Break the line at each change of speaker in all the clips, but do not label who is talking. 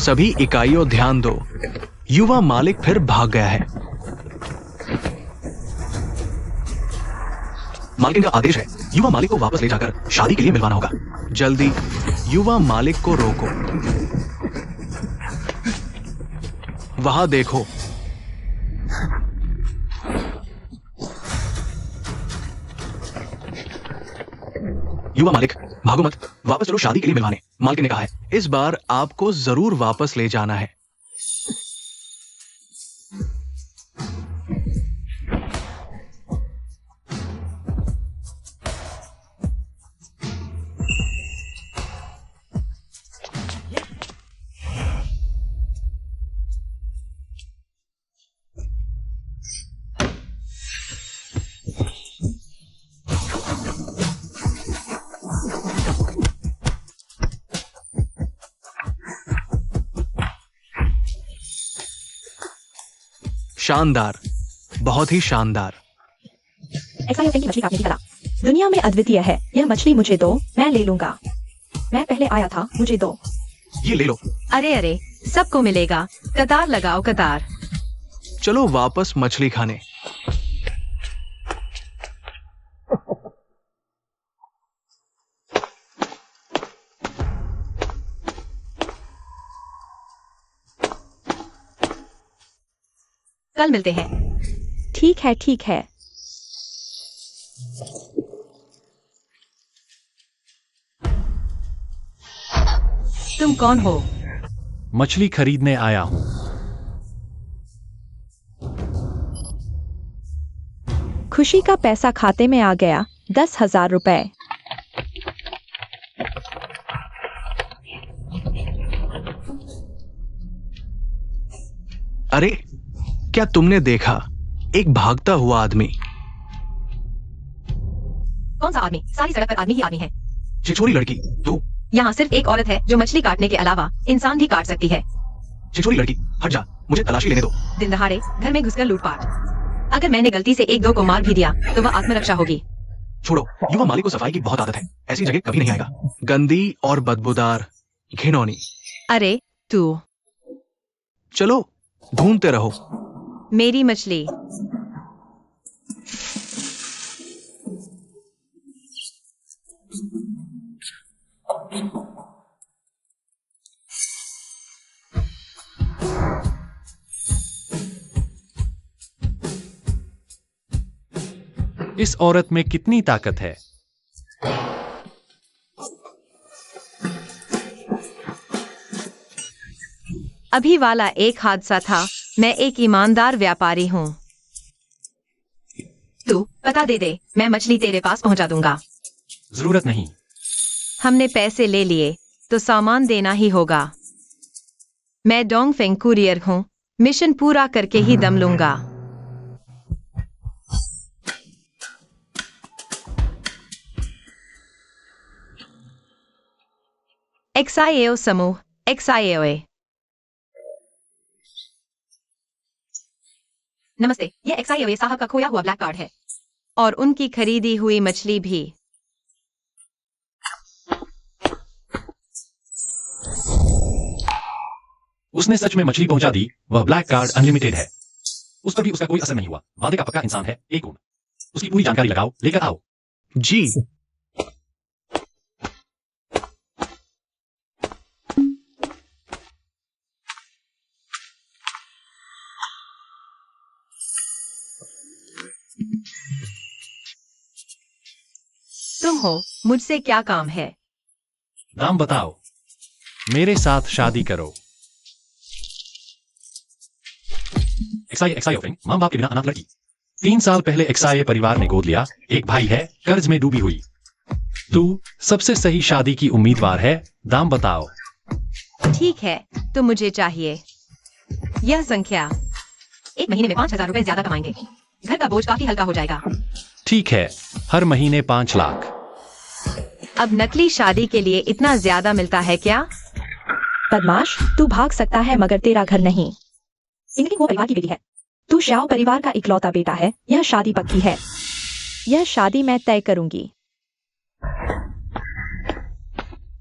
सभी इकाइयों ध्यान दो, युवा मालिक फिर भाग गया है। मालिक का आदेश है, युवा मालिक को वापस ले जाकर शादी के लिए मिलवाना होगा। जल्दी युवा मालिक को रोको। वहां देखो। युवा मालिक, भागो मत, वापस चलो शादी के लिए मिलवाने। मालिक ने कहा है, इस बार आपको जरूर वापस ले जाना है। शानदार, बहुत ही शानदार।
एक्सायोफिन की मछली काटने की कला दुनिया में अद्वितीय है। यह मछली मुझे दो, मैं ले लूंगा। मैं पहले आया था, मुझे दो।
ये ले लो।
अरे अरे, सबको मिलेगा। कतार लगाओ, कतार।
चलो वापस मछली खाने।
कल मिलते हैं।
ठीक है, ठीक है।
तुम कौन हो?
मछली खरीदने आया हूं।
खुशी का पैसा खाते में आ गया, 10,000 रुपए।
अरे, क्या तुमने देखा एक भागता हुआ आदमी?
कौन सा आदमी? सारी सड़क पर आदमी ही आदमी है।
छिछोरी लड़की, तू?
यहाँ सिर्फ एक औरत है जो मछली काटने के अलावा इंसान भी काट सकती है।
छिछोरी लड़की, हट जा, मुझे तलाशी लेने दो।
दिन दहाड़े घर में घुसकर लूटपाट। अगर मैंने गलती से एक दो को मार भी दिया तो वह आत्मरक्षा होगी।
छोड़ो, युवा मालिक को सफाई की बहुत आदत है, ऐसी जगह कभी नहीं आएगा। गंदी और बदबूदार, घिनौनी।
अरे तू,
चलो ढूंढते रहो।
मेरी मछली।
इस औरत में कितनी ताकत है।
अभी वाला एक हादसा था। मैं एक ईमानदार व्यापारी हूँ। तू पता दे दे, मैं मछली तेरे पास पहुंचा दूंगा।
जरूरत नहीं।
हमने पैसे ले लिए तो सामान देना ही होगा। मैं डोंगफेंग कुरियर हूँ, मिशन पूरा करके ही दम लूंगा। एक्साएओ समूह, एक्साएओए। नमस्ते, ये एक्साएओए साहब का खोया हुआ ब्लैक कार्ड है और उनकी खरीदी हुई मछली भी।
उसने सच में मछली पहुंचा दी। वह ब्लैक कार्ड अनलिमिटेड है। उस पर भी उसका कोई असर नहीं हुआ। वादे का पक्का इंसान है, एक गुण। उसकी पूरी जानकारी लगाओ, लेकर आओ।
जी।
तुम हो, मुझसे क्या काम है?
नाम बताओ। मेरे साथ शादी करो। एक्साई मां बाप के बिना अनाथ लड़की। 3 साल पहले एक्साई परिवार ने गोद लिया। एक भाई है, कर्ज में डूबी हुई। तू सबसे सही शादी की उम्मीदवार है। दाम बताओ।
ठीक है, तो मुझे चाहिए यह संख्या। 1 महीने में 5,000 रुपए ज्यादा कमाएंगे। घर का बोझ काफी हल्का हो जाएगा।
ठीक है, हर महीने 5 लाख।
अब नकली शादी के लिए इतना ज्यादा मिलता है क्या?
बदमाश, तू भाग सकता है मगर तेरा घर नहीं। इंगलिंग वो परिवार की बेटी है। तू श्याओ परिवार का इकलौता बेटा है। यह शादी पक्की है। यह शादी मैं तय करूंगी।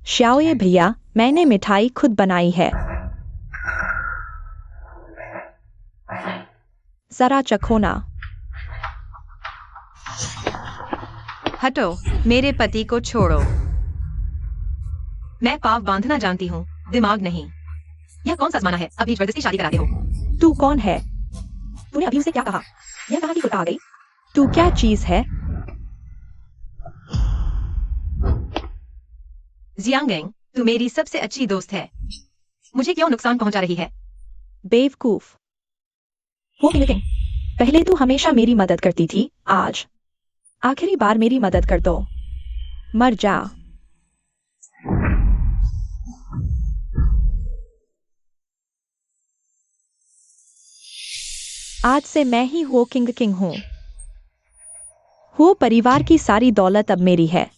श्याओ ये भैया, मैंने मिठाई खुद बनाई है। जरा चखो ना।
हटो, मेरे पति को छोड़ो। मैं पाव बांधना जानती हूँ, दिमाग नहीं। यह कौन सा जमाना है, अभी जबरदस्ती शादी कराते हो?
तू कौन है? तूने अभी उसे क्या कहा? यह कहा कि कुत्ता आ गई। तू क्या चीज है?
जियांगेंग, तू मेरी सबसे अच्छी दोस्त है। मुझे क्यों नुकसान पहुंचा रही है?
बेवकूफ। वो किंग, पहले तू हमेशा मेरी मदद करती थी, आज आखिरी बार मेरी मदद कर दो। मर जा। आज से मैं ही हो किंग हूं। वो परिवार की सारी दौलत अब मेरी है।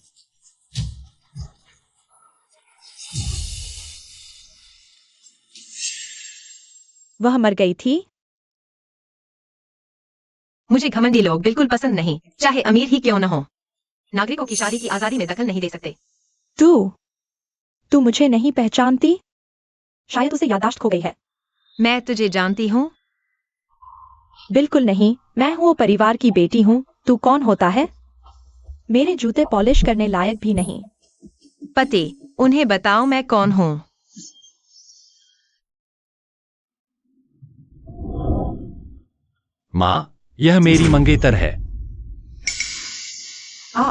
वह मर गई थी।
मुझे घमंडी लोग बिल्कुल पसंद नहीं, चाहे अमीर ही क्यों न हो। नागरिकों की शादी की आजादी में दखल नहीं दे सकते।
तू मुझे नहीं पहचानती? शायद उसे याददाश्त खो गई है।
मैं तुझे जानती हूँ।
बिल्कुल नहीं, मैं हूँ वो परिवार की बेटी हूँ। तू कौन होता है? मेरे जूते पॉलिश करने लायक भी नहीं।
पति, उन्हें बताओ मैं कौन हूँ।
माँ, यह मेरी मंगेतर है।
आ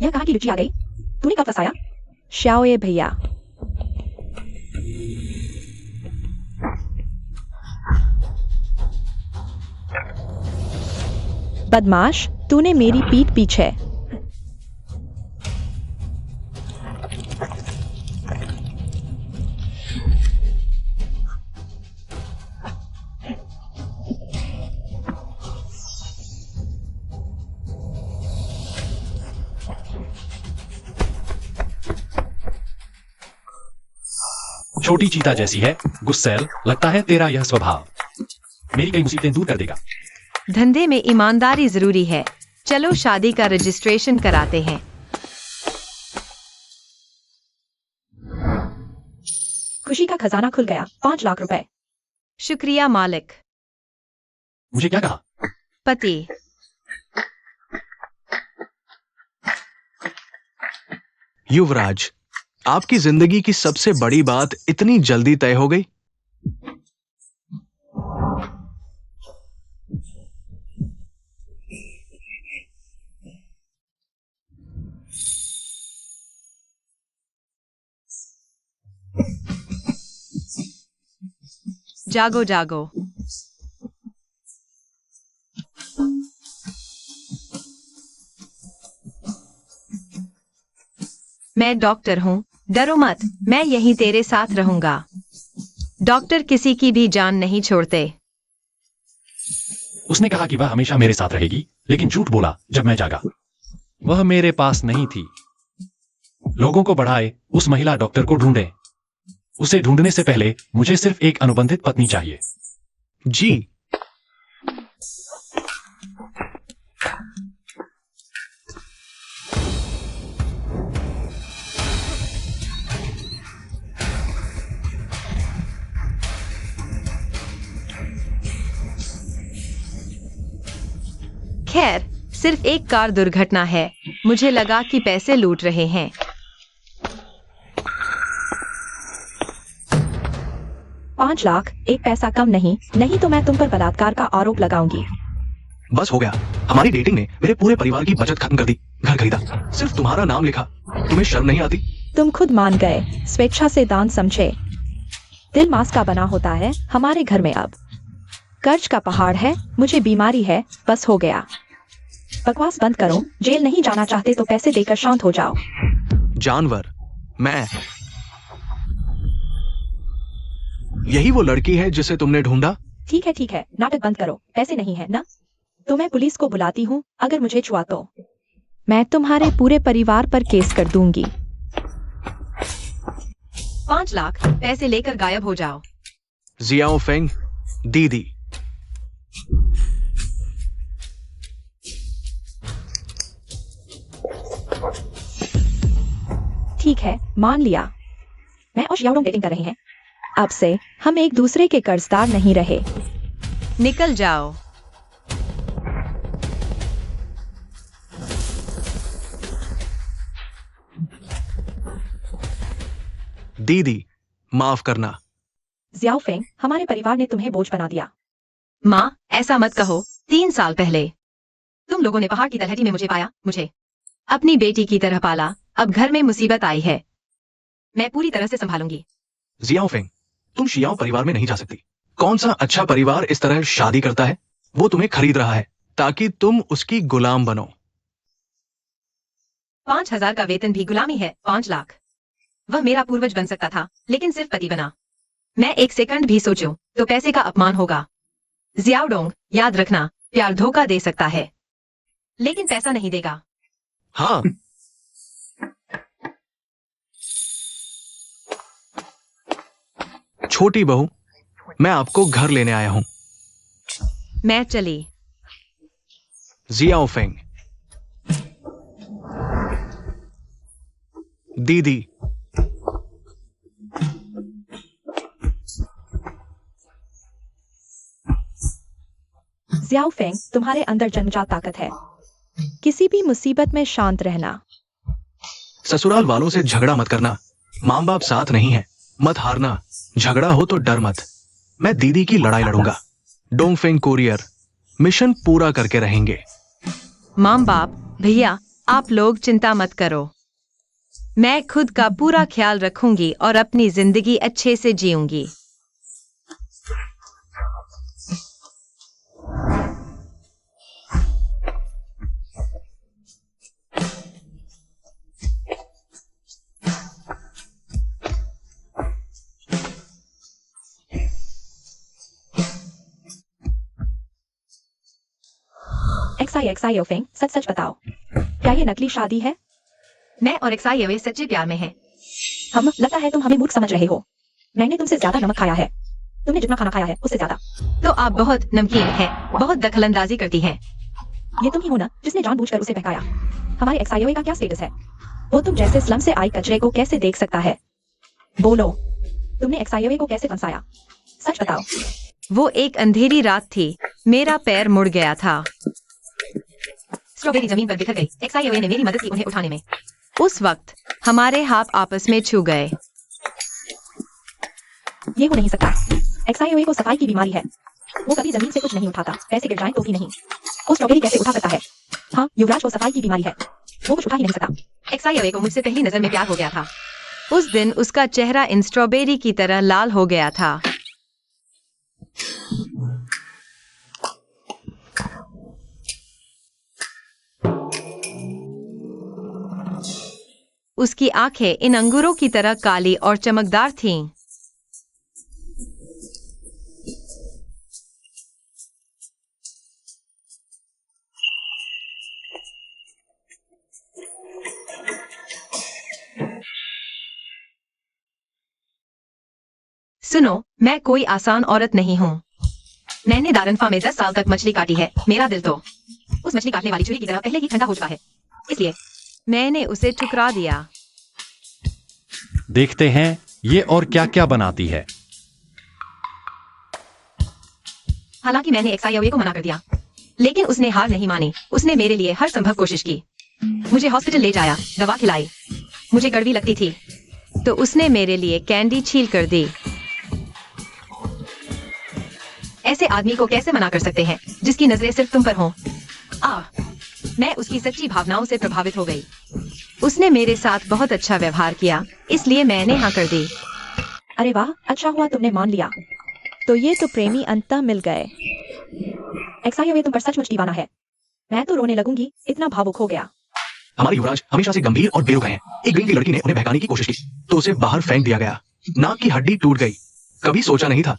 यह कहाँ की रुचि आ गई? तूने कब फंसाया? श्याओए भैया। बदमाश, तूने मेरी पीठ पीछे।
छोटी चीता जैसी है, गुस्सैल। लगता है तेरा यह स्वभाव मेरी कई मुसीबतें दूर कर देगा।
धंधे में ईमानदारी जरूरी है। चलो शादी का रजिस्ट्रेशन कराते हैं।
खुशी का खजाना खुल गया। 5 लाख रुपए।
शुक्रिया मालिक।
मुझे क्या कहा?
पति,
युवराज, आपकी जिंदगी की सबसे बड़ी बात इतनी जल्दी तय हो गई?
जागो जागो। मैं डॉक्टर हूँ, डरो मत, मैं यहीं तेरे साथ रहूंगा। डॉक्टर किसी की भी जान नहीं छोड़ते।
उसने कहा कि वह हमेशा मेरे साथ रहेगी, लेकिन झूठ बोला जब मैं जागा। वह मेरे पास नहीं थी। लोगों को बढ़ाए, उस महिला डॉक्टर को ढूंढें। उसे ढूंढने से पहले मुझे सिर्फ एक अनुबंधित पत्नी चाहिए।
जी।
खैर, सिर्फ एक कार दुर्घटना है। मुझे लगा कि पैसे लूट रहे हैं।
$5 लाख एक पैसा कम नहीं तो मैं तुम पर बलात्कार का आरोप लगाऊंगी।
बस हो गया। हमारी डेटिंग ने मेरे पूरे परिवार की बचत खत्म कर दी। घर खरीदा, सिर्फ तुम्हारा नाम लिखा। तुम्हें शर्म नहीं आती?
तुम खुद मान गए, स्वेच्छा से दान समझे। दिल मांस का बना होता है हमारे घर में। अब कर्ज का पहाड़ है, मुझे बीमारी है, बस हो गया। बकवास बंद करो। जेल नहीं जाना चाहते तो पैसे देकर शांत हो जाओ।
जानवर, मैं। यही वो लड़की है जिसे तुमने ढूंढा?
ठीक है, नाटक बंद करो। पैसे नहीं है ना? तो मैं पुलिस को बुलाती हूँ, अगर मुझे छुआ तो। मैं तुम्हारे पूरे परिवार पर केस कर दूंगी।
5 लाख पैसे लेकर गायब हो जाओ।
जियाओ फेंग, दीदी।
ठीक है, मान लिया। मैं और शियाओडोंग डेटिंग कर रहे हैं। अब से हम एक दूसरे के कर्जदार नहीं रहे।
निकल जाओ।
दीदी, माफ करना।
जियाओ फेंग, हमारे परिवार ने तुम्हें बोझ बना दिया।
माँ, ऐसा मत कहो। 3 साल पहले तुम लोगों ने पहाड़ की तलहटी में मुझे पाया, मुझे अपनी बेटी की तरह पाला। अब घर में मुसीबत आई है, मैं पूरी तरह से संभालूंगी।
जियाओ फेंग, तुम शियाओ परिवार में नहीं जा सकती। कौन सा अच्छा परिवार इस तरह शादी करता है? वो तुम्हें खरीद रहा है ताकि तुम उसकी गुलाम बनो।
5,000 का वेतन भी गुलामी है। 5 लाख। वह मेरा पूर्वज बन सकता था, लेकिन सिर्फ पति बना। मैं एक सेकंड भी सोचूं तो पैसे का अपमान होगा। जियाओडोंग, याद रखना, प्यार धोखा दे सकता है, लेकिन पैसा नहीं देगा।
हाँ। छोटी बहू, मैं आपको घर लेने आया हूं।
मैं चली।
Xiao Feng. दीदी,
जियाओ फेंग, तुम्हारे अंदर जन्मजात ताकत है। किसी भी मुसीबत में शांत रहना।
ससुराल वालों से झगड़ा मत करना। माँ बाप साथ नहीं है, मत हारना। झगड़ा हो तो डर मत। मैं दीदी की लड़ाई लड़ूंगा। डोंगफेंग कुरियर, मिशन पूरा करके रहेंगे।
माँ बाप, भैया, आप लोग चिंता मत करो। मैं खुद का पूरा ख्याल रखूंगी और अपनी जिंदगी अच्छे से जीऊंगी।
एक्साई फेंग, सच सच बताओ, क्या ये नकली शादी है?
मैं और एक्साई सच्चे प्यार में हैं।
हम लगता है तुम हमें मूर्ख समझ रहे हो। मैंने तुमसे ज्यादा नमक खाया है। तुमने जितना खाना खाया है उससे ज्यादा।
तो आप बहुत नमकीन हैं, बहुत दखलंदाजी करती हैं।
ये तुम ही हो ना जिसने जानबूझकर उसे बहकाया। हमारे एक्साई का क्या स्टेटस है? वो तुम जैसे स्लम से आई कचरे को कैसे देख सकता है? बोलो, तुमने एक्साई को कैसे फंसाया? सच बताओ।
वो एक अंधेरी रात थी, मेरा पैर मुड़ गया था। स्ट्रॉबेरी जमीन पर बिखर गई। एक्साई ने मेरी मदद की उन्हें उठाने में। उस वक्त हमारे हाथ आपस में छू गए।
ये हो नहीं सकता। एक्साई को सफाई की बीमारी है। वो कभी जमीन से कुछ नहीं उठाता, पैसे गिर जाएं तो भी नहीं। वो स्ट्रॉबेरी कैसे उठा सकता है? हाँ, युवराज को सफाई की बीमारी है, वो कुछ उठा ही नहीं सकता।
एक्साई को मुझसे पहली नजर में प्यार हो गया था। उस दिन उसका चेहरा इन स्ट्रॉबेरी की तरह लाल हो गया था। उसकी आंखें इन अंगूरों की तरह काली और चमकदार थीं। सुनो, मैं कोई आसान औरत नहीं हूँ। मैंने दारनफा में 10 साल तक मछली काटी है। मेरा दिल तो उस मछली काटने वाली छुरी की तरह पहले ही ठंडा हो चुका है, इसलिए मैंने उसे ठुकरा दिया।
देखते हैं ये और क्या क्या बनाती है।
हालांकि मैंने एक्साई को मना कर दिया, लेकिन उसने हार नहीं मानी। उसने मेरे लिए हर संभव कोशिश की। मुझे हॉस्पिटल ले जाया, दवा खिलाई। मुझे कड़वी लगती थी, तो उसने मेरे लिए कैंडी छील कर दी। ऐसे आदमी को कैसे मना कर सकते हैं जिसकी नजरें सिर्फ तुम पर हों? मैं उसकी सच्ची भावनाओं से प्रभावित हो गई। उसने मेरे साथ बहुत अच्छा व्यवहार किया, इसलिए मैंने हाँ कर दी।
अरे वाह, अच्छा हुआ तुमने मान लिया। तो ये तो प्रेमी अंततः मिल गए। एक्साई तुम पर सचमुच दीवाना है। मैं तो रोने लगूंगी, इतना भावुक हो गया।
हमारे युवराज हमेशा से गंभीर और बेरुख हैं। एक ग्रीन की लड़की ने उन्हें बहकाने की कोशिश की तो उसे बाहर फेंक दिया गया। नाक की हड्डी टूट गई। कभी सोचा नहीं था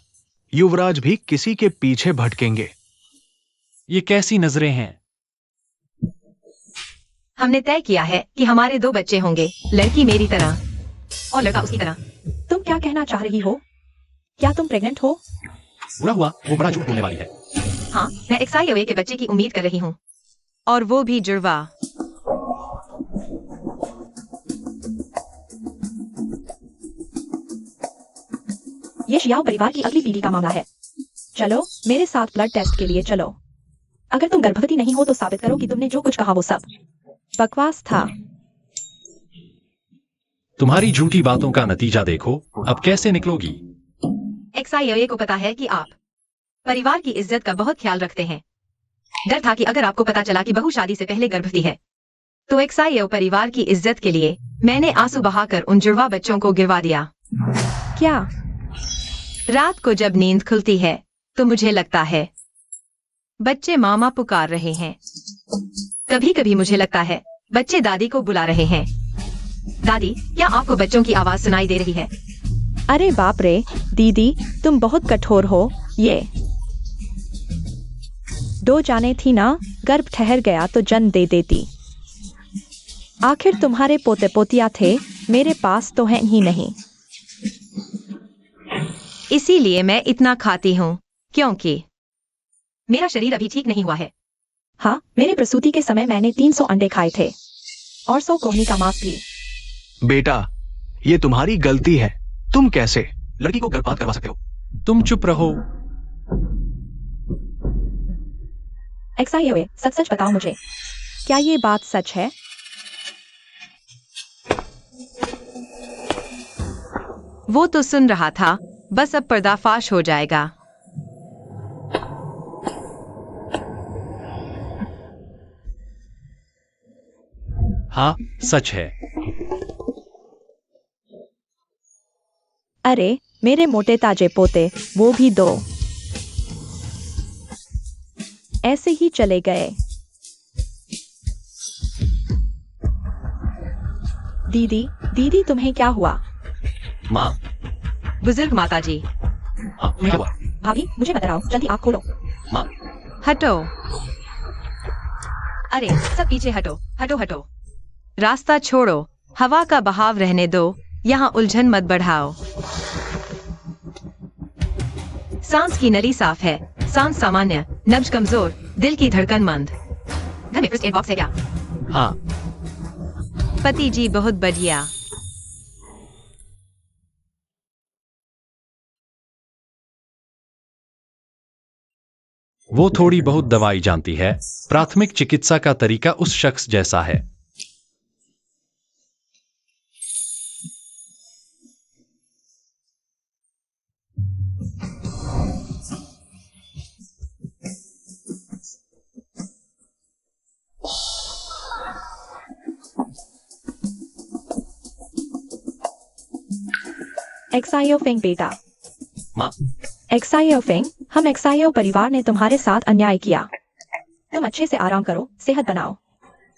युवराज भी किसी के पीछे भटकेंगे।
ये कैसी नजरें हैं?
हमने तय किया है कि हमारे 2 बच्चे होंगे, लड़की मेरी तरह और लड़का उसकी तरह।
तुम क्या कहना चाह रही हो? क्या तुम प्रेग्नेंट हो?
बुरा हुआ वो बड़ा झूठ बोलने वाली है।
हाँ, मैं एक्साई के बच्चे की उम्मीद कर रही हूँ, और वो भी जुड़वा।
ये शियाओ परिवार की अगली पीढ़ी का मामला है। चलो मेरे साथ ब्लड टेस्ट के लिए चलो। अगर तुम गर्भवती नहीं हो तो साबित करो कि तुमने जो कुछ कहा वो सब बकवास था।
तुम्हारी झूठी बातों का नतीजा देखो, अब कैसे निकलोगी।
XIA को पता है कि आप परिवार की इज्जत का बहुत ख्याल रखते हैं। डर था कि अगर आपको पता चला कि बहू शादी से पहले गर्भवती है तो XIA परिवार की इज्जत के लिए मैंने आंसू बहाकर उन जुड़वा बच्चों को गिरवा दिया।
क्या?
रात को जब नींद खुलती है तो मुझे लगता है बच्चे मामा पुकार रहे हैं। कभी कभी मुझे लगता है बच्चे दादी को बुला रहे हैं। दादी, क्या आपको बच्चों की आवाज सुनाई दे रही है?
अरे बाप रे दीदी, तुम बहुत कठोर हो। ये दो जाने थी ना, गर्भ ठहर गया तो जन्म दे देती। आखिर तुम्हारे पोते पोतिया थे, मेरे पास तो है ही नहीं।
इसीलिए मैं इतना खाती हूँ क्योंकि मेरा शरीर अभी ठीक नहीं हुआ है।
हाँ, मेरे प्रसूति के समय मैंने 300 अंडे खाए थे और 100 कोहनी का मांस भी।
बेटा, ये तुम्हारी गलती है। तुम कैसे लड़की को गर्भपात करवा सकते हो?
तुम चुप रहो।
XIA, सच सच बताओ मुझे, क्या ये बात सच है?
वो तो सुन रहा था, बस अब पर्दाफाश हो जाएगा।
हाँ, सच है।
अरे मेरे मोटे ताजे पोते, वो भी 2 ऐसे ही चले गए। दीदी, दीदी तुम्हें क्या हुआ?
माँ।
बुजुर्ग माता जी।
हाँ, तुम्हें क्या हुआ?
भाभी मुझे मत डराओ, जल्दी आँख खोलो।
माँ।
हटो। अरे सब पीछे हटो, हटो हटो। रास्ता छोड़ो, हवा का बहाव रहने दो, यहाँ उलझन मत बढ़ाओ। सांस की नली साफ है, सांस सामान्य, नब्ज कमजोर, दिल की धड़कन मंद। घर में फर्स्ट एड बॉक्स है क्या?
हाँ।
पति जी बहुत बढ़िया।
वो थोड़ी बहुत दवाई जानती है। प्राथमिक चिकित्सा का तरीका उस शख्स जैसा है।
XIA फेंग बेटा।
माँ।
XIA फेंग, हम XIA परिवार ने तुम्हारे साथ अन्याय किया। तुम अच्छे से आराम करो, सेहत बनाओ,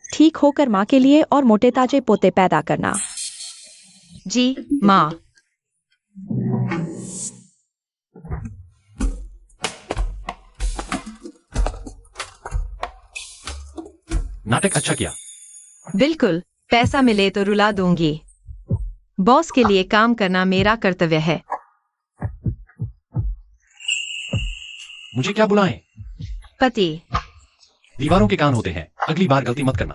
ठीक होकर माँ के लिए और मोटे ताजे पोते पैदा करना।
जी माँ।
नाटक अच्छा किया।
बिल्कुल, पैसा मिले तो रुला दूंगी। बॉस के लिए काम करना मेरा कर्तव्य है।
मुझे क्या बुलाएं?
पति।
दीवारों के कान होते हैं, अगली बार गलती मत करना।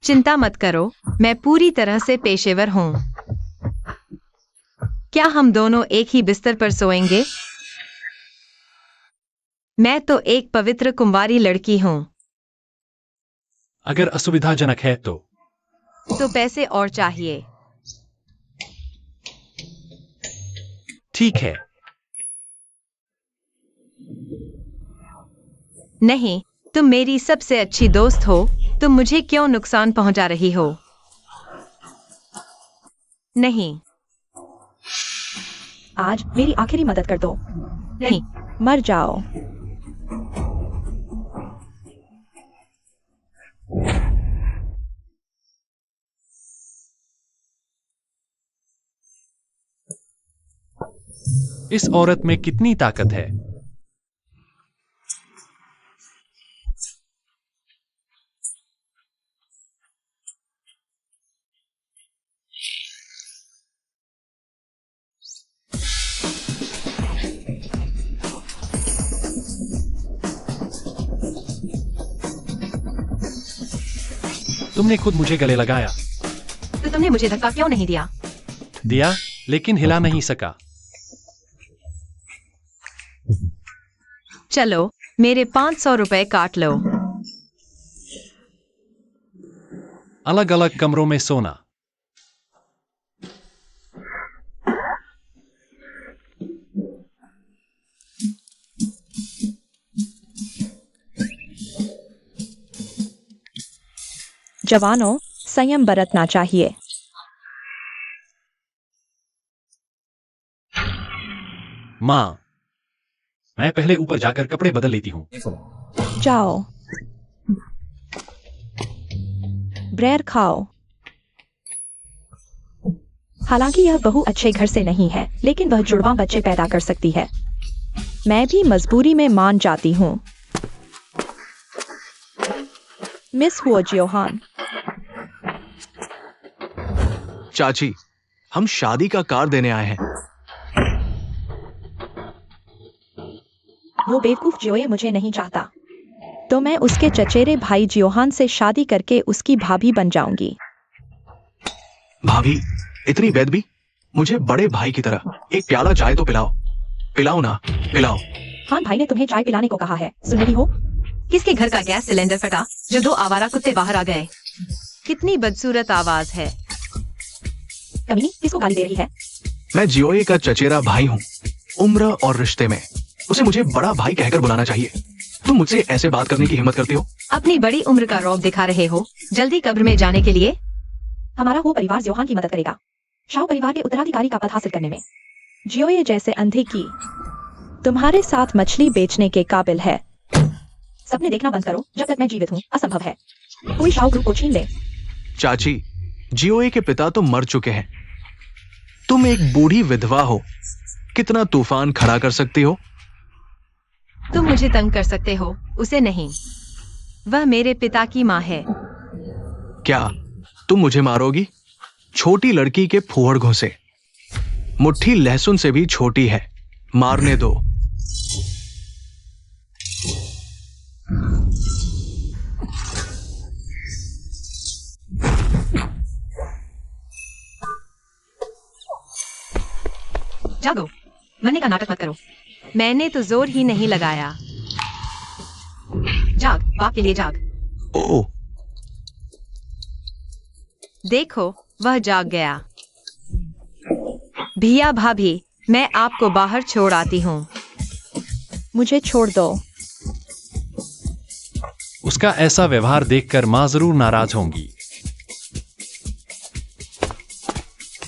चिंता मत करो, मैं पूरी तरह से पेशेवर हूँ। क्या हम दोनों एक ही बिस्तर पर सोएंगे? मैं तो एक पवित्र कुंवारी लड़की हूँ।
अगर असुविधाजनक है तो
पैसे और चाहिए।
ठीक है।
नहीं, तुम मेरी सबसे अच्छी दोस्त हो, तुम मुझे क्यों नुकसान पहुंचा रही हो? नहीं।
आज मेरी आखिरी मदद कर दो।
नहीं।
मर जाओ।
इस औरत में कितनी ताकत है। तुमने खुद मुझे गले लगाया।
तो तुमने मुझे धक्का क्यों नहीं दिया?
दिया, लेकिन हिला नहीं सका।
चलो मेरे 500 रुपए काट लो।
अलग अलग कमरों में सोना।
जवानों, संयम बरतना चाहिए।
माँ, मैं पहले ऊपर जाकर कपड़े बदल लेती हूँ।
जाओ। ब्रेड खाओ। हालांकि यह बहु अच्छे घर से नहीं है, लेकिन वह जुड़वा बच्चे पैदा कर सकती है। मैं भी मजबूरी में मान जाती हूँ। मिस हुआ जियोहान।
चाची, हम शादी का कार्ड देने आए हैं।
वो बेवकूफ जियोए मुझे नहीं चाहता, तो मैं उसके चचेरे भाई जियोहान से शादी करके उसकी भाभी बन जाऊंगी।
भाभी, इतनी बेदबी? मुझे बड़े भाई की तरह एक प्याला चाय तो पिलाओ। पिलाओ ना, पिलाओ।
हाँ, भाई ने तुम्हें चाय पिलाने को कहा है, सुन रही हो?
किसके घर का गैस सिलेंडर फटा जो 2 आवारा कुत्ते बाहर आ गए? कितनी बदसूरत आवाज है।
कमीनी, किसको गाली दे रही है?
मैं जियोए का चचेरा भाई हूँ, उम्र और रिश्ते में। उसे मुझे बड़ा भाई कहकर बुलाना चाहिए। तुम मुझसे ऐसे बात करने की हिम्मत करते हो?
अपनी बड़ी उम्र का रौब दिखा रहे हो जल्दी कब्र में जाने के लिए?
हमारा वो परिवार जियोहान की मदद करेगा, शाह परिवार के उत्तराधिकारी का पद हासिल करने में। जियोए जैसे अंधे की तुम्हारे साथ मछली बेचने के काबिल है। सपने देखना बंद करो, जब तक मैं जीवित हूँ असंभव है। कोई शाह ग्रुप को छीन ले।
चाची, जियोए के पिता तो मर चुके हैं। तुम एक बूढ़ी विधवा हो, कितना तूफान खड़ा कर सकती हो?
तुम मुझे तंग कर सकते हो, उसे नहीं। वह मेरे पिता की माँ है।
क्या तुम मुझे मारोगी? छोटी लड़की के फुहड़ घोंसे, मुट्ठी लहसुन से भी छोटी है, मारने दो।
जागो, मरने का नाटक मत करो। मैंने तो जोर ही नहीं लगाया। जाग, बाप के लिए जाग।
ओ,
देखो, वह जाग गया। भैया भाभी, मैं आपको बाहर छोड़ आती हूँ।
मुझे छोड़ दो।
उसका ऐसा व्यवहार देखकर माँ जरूर नाराज होंगी।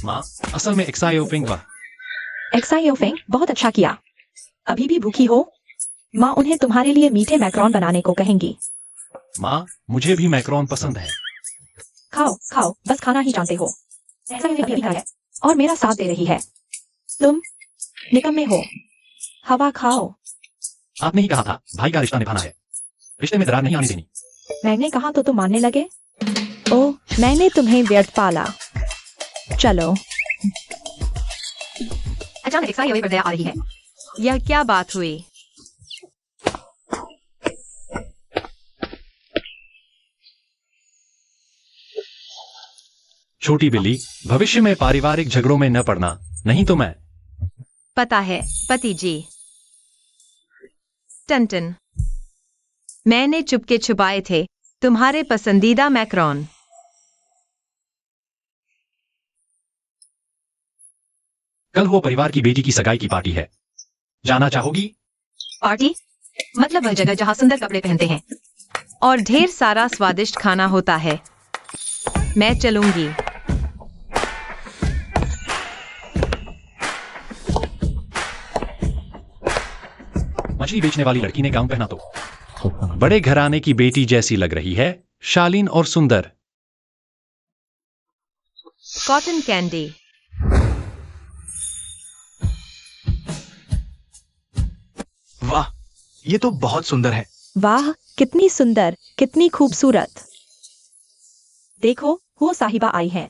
माँ, असल में एक्सायोपिंग वाह।
एक्सायोफेंग, बहुत अच्छा किया। अभी भी भूखी हो? माँ उन्हें तुम्हारे लिए मीठे मैक्रोन बनाने को कहेंगी।
माँ, मुझे भी मैक्रोन पसंद है।
खाओ खाओ, बस खाना ही जानते हो। एक्सायोफेंग भी है और मेरा साथ दे रही है। तुम निकम्मे हो। हवा खाओ।
आपने ही कहा था भाई का रिश्ता निभाना है, रिश्ते में दरार नहीं आने देनी।
मैंने कहा तो तुम मानने लगे। ओह, मैंने तुम्हें व्यर्थ पाला। चलो।
अचानक एक्सायोए पर दया आ रही है। यह क्या बात हुई?
छोटी बिल्ली, भविष्य में पारिवारिक झगड़ों में न पड़ना, नहीं तो मैं।
पता है, पति जी। टन मैंने चुपके छुपाए थे तुम्हारे पसंदीदा मैक्रोन।
कल वो परिवार की बेटी की सगाई की पार्टी है, जाना चाहोगी?
पार्टी? मतलब वह जगह जहाँ सुंदर कपड़े पहनते हैं और ढेर सारा स्वादिष्ट खाना होता है। मैं चलूंगी।
मछली बेचने वाली लड़की ने गाउन पहना तो बड़े घराने की बेटी जैसी लग रही है, शालीन और सुंदर।
Cotton candy.
वाह, ये तो बहुत सुंदर है।
वाह, कितनी सुंदर, कितनी खूबसूरत। देखो, हो साहिबा आई है।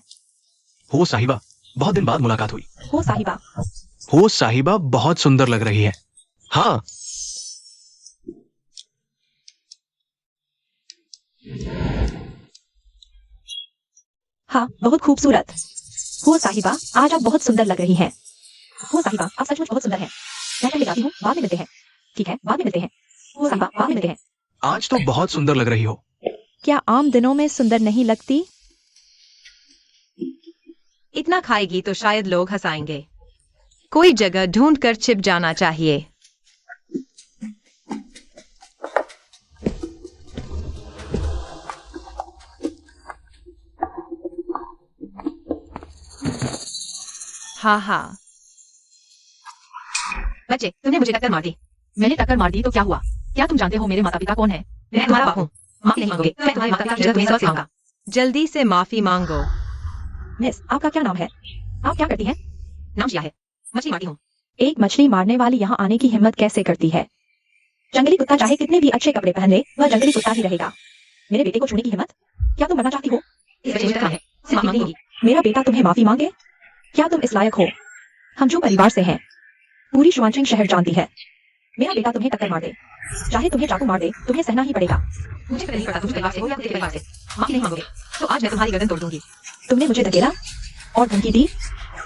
हो साहिबा, बहुत दिन बाद मुलाकात हुई।
हो साहिबा।
हो साहिबा, बहुत सुंदर लग रही है। हाँ,
हाँ, बहुत खूबसूरत। हो साहिबा, आज आप बहुत सुंदर लग रही हैं। हो साहिबा, आप सचमुच बहुत सुंदर हैं। मैं पहले जाती हूँ, बाद में मिलते हैं। ठीक है, बाद में मिलते हैं। वो साहिबा, बाद में मिलते हैं।
आज तो बहुत सुंदर लग रही हो।
क्या आम दिनों में सुंदर नहीं लगती?
इतना खाएगी तो शायद लोग हंसाएंगे। कोई जगह ढूंढ कर छिप जाना चाहिए। हाँ हाँ। बच्चे, तुमने मुझे टक्कर मार दी।
मैंने टक्कर मार दी तो क्या हुआ? क्या तुम जानते हो मेरे माता पिता कौन है?
मैं तुम्हारा बाप हूँ। माफी नहीं मांगोगे तो मैं तुम्हारे माता पिता की जगह तुम्हें सबसे मांगा। जल्दी से माफी मांगो।
मिस, आपका क्या नाम है? आप क्या करती हैं?
नाम जिया है। मछली मारती हूँ।
एक मछली मारने वाली यहाँ आने की हिम्मत कैसे करती है? जंगली कुत्ता चाहे कितने भी अच्छे कपड़े पहन ले, वह जंगली कुत्ता ही रहेगा। मेरे बेटे को छूने की हिम्मत? क्या तुम मरना चाहती हो?
इस बच्चे में टक्कर है। सिर्फ माफी मांगोगी।
मेरा बेटा तुम्हें माफी मांगे? क्या तुम इस लायक हो? हम जो परिवार से हैं, पूरी शुआंचिंग शहर जानती है। मेरा बेटा तुम्हें टक्कर मार दे, चाहे तुम्हें चाकू मार दे, तुम्हें सहना ही पड़ेगा।
मुझे नहीं पता तुम परिवार से हो या मुझे परिवार से। माफी नहीं मांगोगे तो आज मैं तुम्हारी गर्दन तोड़ दूंगी।
तुमने मुझे धकेला और धमकी दी।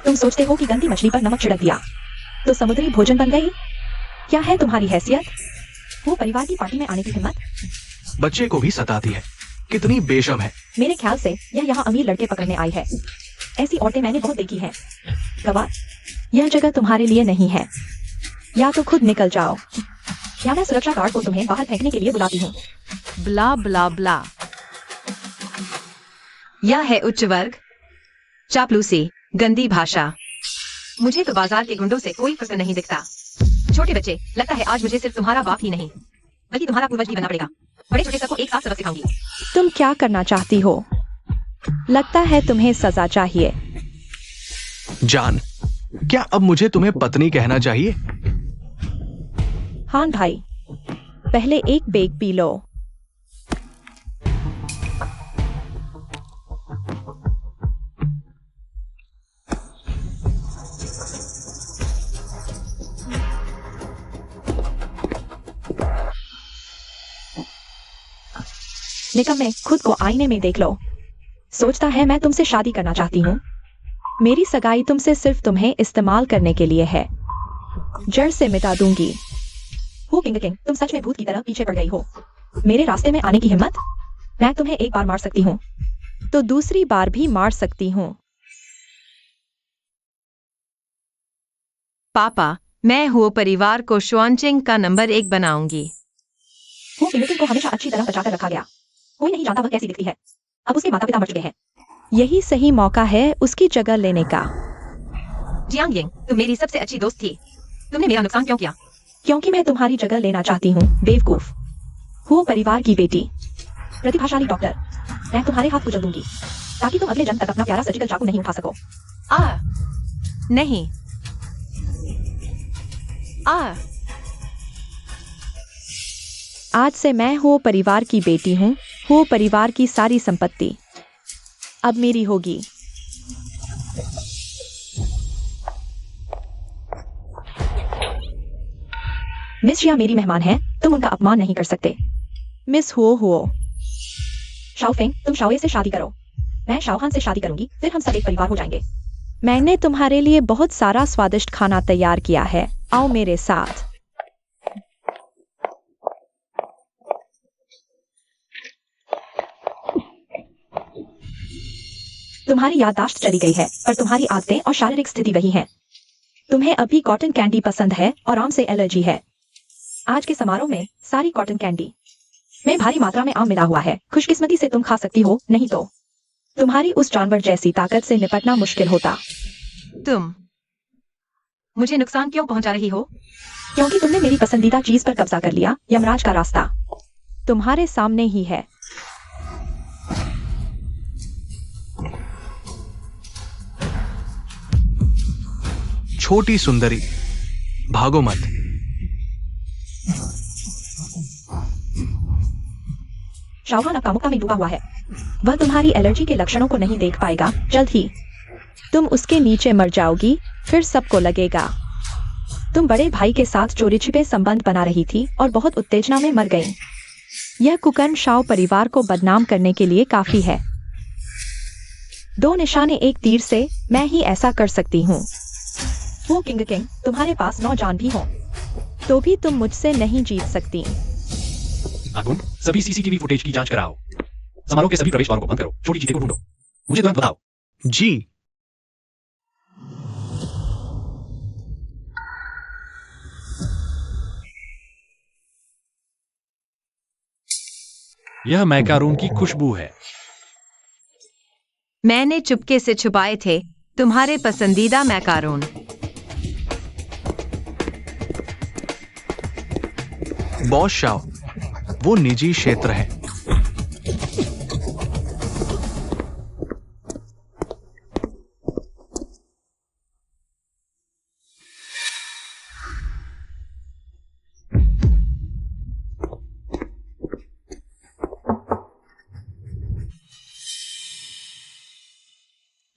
तुम सोचते हो कि गंदी मछली पर नमक छिड़क दिया तो समुद्री भोजन बन गई? क्या है तुम्हारी हैसियत? वो परिवार की पार्टी में आने की हिम्मत?
बच्चे को भी सताती है। कितनी बेशर्म है।
मेरे ख्याल से यह यहाँ अमीर लड़के पकड़ने आई है। ऐसी औरतें मैंने बहुत देखी हैं। गवार, यह जगह तुम्हारे लिए नहीं है। या तो खुद निकल जाओ या मैं सुरक्षा गार्ड को तुम्हें बाहर फेंकने के लिए बुलाती हूँ।
ब्ला ब्ला ब्ला। यह है उच्च वर्ग, चापलूसी, गंदी भाषा। मुझे तो बाजार के गुंडों से कोई फर्क नहीं दिखता। छोटे बच्चे, लगता है आज मुझे सिर्फ तुम्हारा बाप ही नहीं बल्कि तुम्हारा पूर्वज भी बनना पड़ेगा। बड़े छोटे सबको एक साथ सबक सिखाऊंगी।
तुम क्या करना चाहती हो? लगता है तुम्हें सजा चाहिए।
जान, क्या अब मुझे तुम्हें पत्नी कहना चाहिए?
हाँ भाई, पहले एक बेग पी लो। निकम्मे, खुद को आईने में देख लो। सोचता है मैं तुमसे शादी करना चाहती हूँ। मेरी सगाई तुमसे सिर्फ तुम्हें इस्तेमाल करने के लिए है। जड़ से मिटा दूंगी। हो किंग, तुम सच में भूत की तरह पीछे पड़ गई हो। मेरे रास्ते में आने की हिम्मत? मैं तुम्हें एक बार मार सकती हूँ तो दूसरी बार भी मार सकती हूँ।
पापा, मैं हूँ परिवार को शुआंचिंग का नंबर 1 बनाऊंगी।
हो किंग को हमेशा अच्छी तरह बचाकर रखा गया। कोई नहीं जानता वह कैसी दिखती है। अब उसके माता पिता मर चुके हैं। यही सही मौका है उसकी जगह लेने का।
जियांग यिंग, तुम मेरी सबसे अच्छी दोस्त थी। तुमने मेरा नुकसान क्यों किया?
क्योंकि मैं तुम्हारी जगह लेना चाहती हूँ, बेवकूफ। हो परिवार की बेटी, प्रतिभाशाली डॉक्टर। मैं तुम्हारे हाथ कुचल दूंगी ताकि तुम अगले जन्म तक अपना प्यारा सर्जिकल चाकू नहीं उठा सको।
नहीं।
आज से मैं हो परिवार की बेटी हूँ। हो परिवार की सारी संपत्ति अब मेरी होगी। मिस शिया मेरी मेहमान है, तुम उनका अपमान नहीं कर सकते। मिस हो शाओफेंग, तुम शाओए से शादी करो। मैं शाओहान से शादी करूंगी, फिर हम सब एक परिवार हो जाएंगे। मैंने तुम्हारे लिए बहुत सारा स्वादिष्ट खाना तैयार किया है, आओ मेरे साथ। तुम्हारी याददाश्त चली गई है पर तुम्हारी आदतें और शारीरिक स्थिति वही है। तुम्हें अभी कॉटन कैंडी पसंद है और आम से एलर्जी है। आज के समारोह में सारी कॉटन कैंडी में भारी मात्रा में आम मिला हुआ है। खुशकिस्मती से तुम खा सकती हो, नहीं तो तुम्हारी उस जानवर जैसी ताकत से निपटना मुश्किल होता।
तुम मुझे नुकसान क्यों पहुंचा रही हो?
क्योंकि तुमने मेरी पसंदीदा चीज पर कब्जा कर लिया। यमराज का रास्ता तुम्हारे सामने ही है।
छोटी सुंदरी, भागो मत।
शाओहान अब कामुकता में डूबा हुआ है। वह तुम्हारी एलर्जी के लक्षणों को नहीं देख पाएगा। जल्द ही तुम उसके नीचे मर जाओगी, फिर सबको लगेगा। तुम बड़े भाई के साथ चोरी छिपे संबंध बना रही थी और बहुत उत्तेजना में मर गई। यह कुकर्म शाओ परिवार को बदनाम करने के लिए काफी है। 2 निशाने एक तीर से मैं ही ऐसा कर सकती हूँ। वो किंग, तुम्हारे पास 9 जान भी हो तो भी तुम मुझसे नहीं जीत सकती।
आगुन, सभी सीसीटीवी फुटेज की जांच कराओ। समारोह के सभी प्रवेश द्वारों को बंद करो। छोटी चीते को ढूंढो। मुझे तुरंत बताओ।
जी।
यह मैकारोन की खुशबू है।
मैंने चुपके से छुपाए थे तुम्हारे पसंदीदा मैकारोन।
बॉस शाओ, वो निजी क्षेत्र है।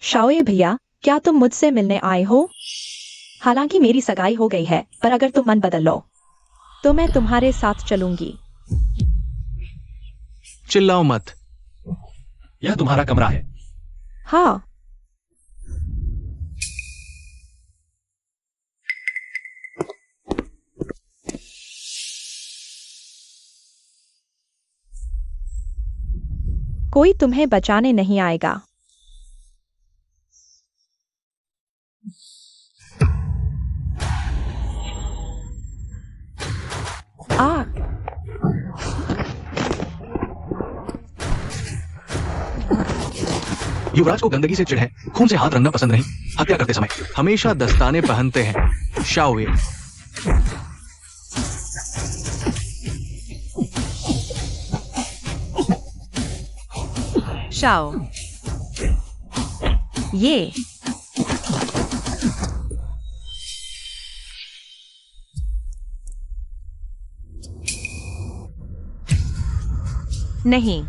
शाओए भैया, क्या तुम मुझसे मिलने आए हो? हालांकि मेरी सगाई हो गई है, पर अगर तुम मन बदल लो तो मैं तुम्हारे साथ चलूंगी।
चिल्लाओ मत।
यह तुम्हारा कमरा है।
हाँ। कोई तुम्हें बचाने नहीं आएगा। आ
युवराज को गंदगी से चिढ़ है, खून से हाथ रंगना पसंद नहीं। हत्या करते समय हमेशा दस्ताने पहनते हैं। शाओए,
शाओ, ये नहीं,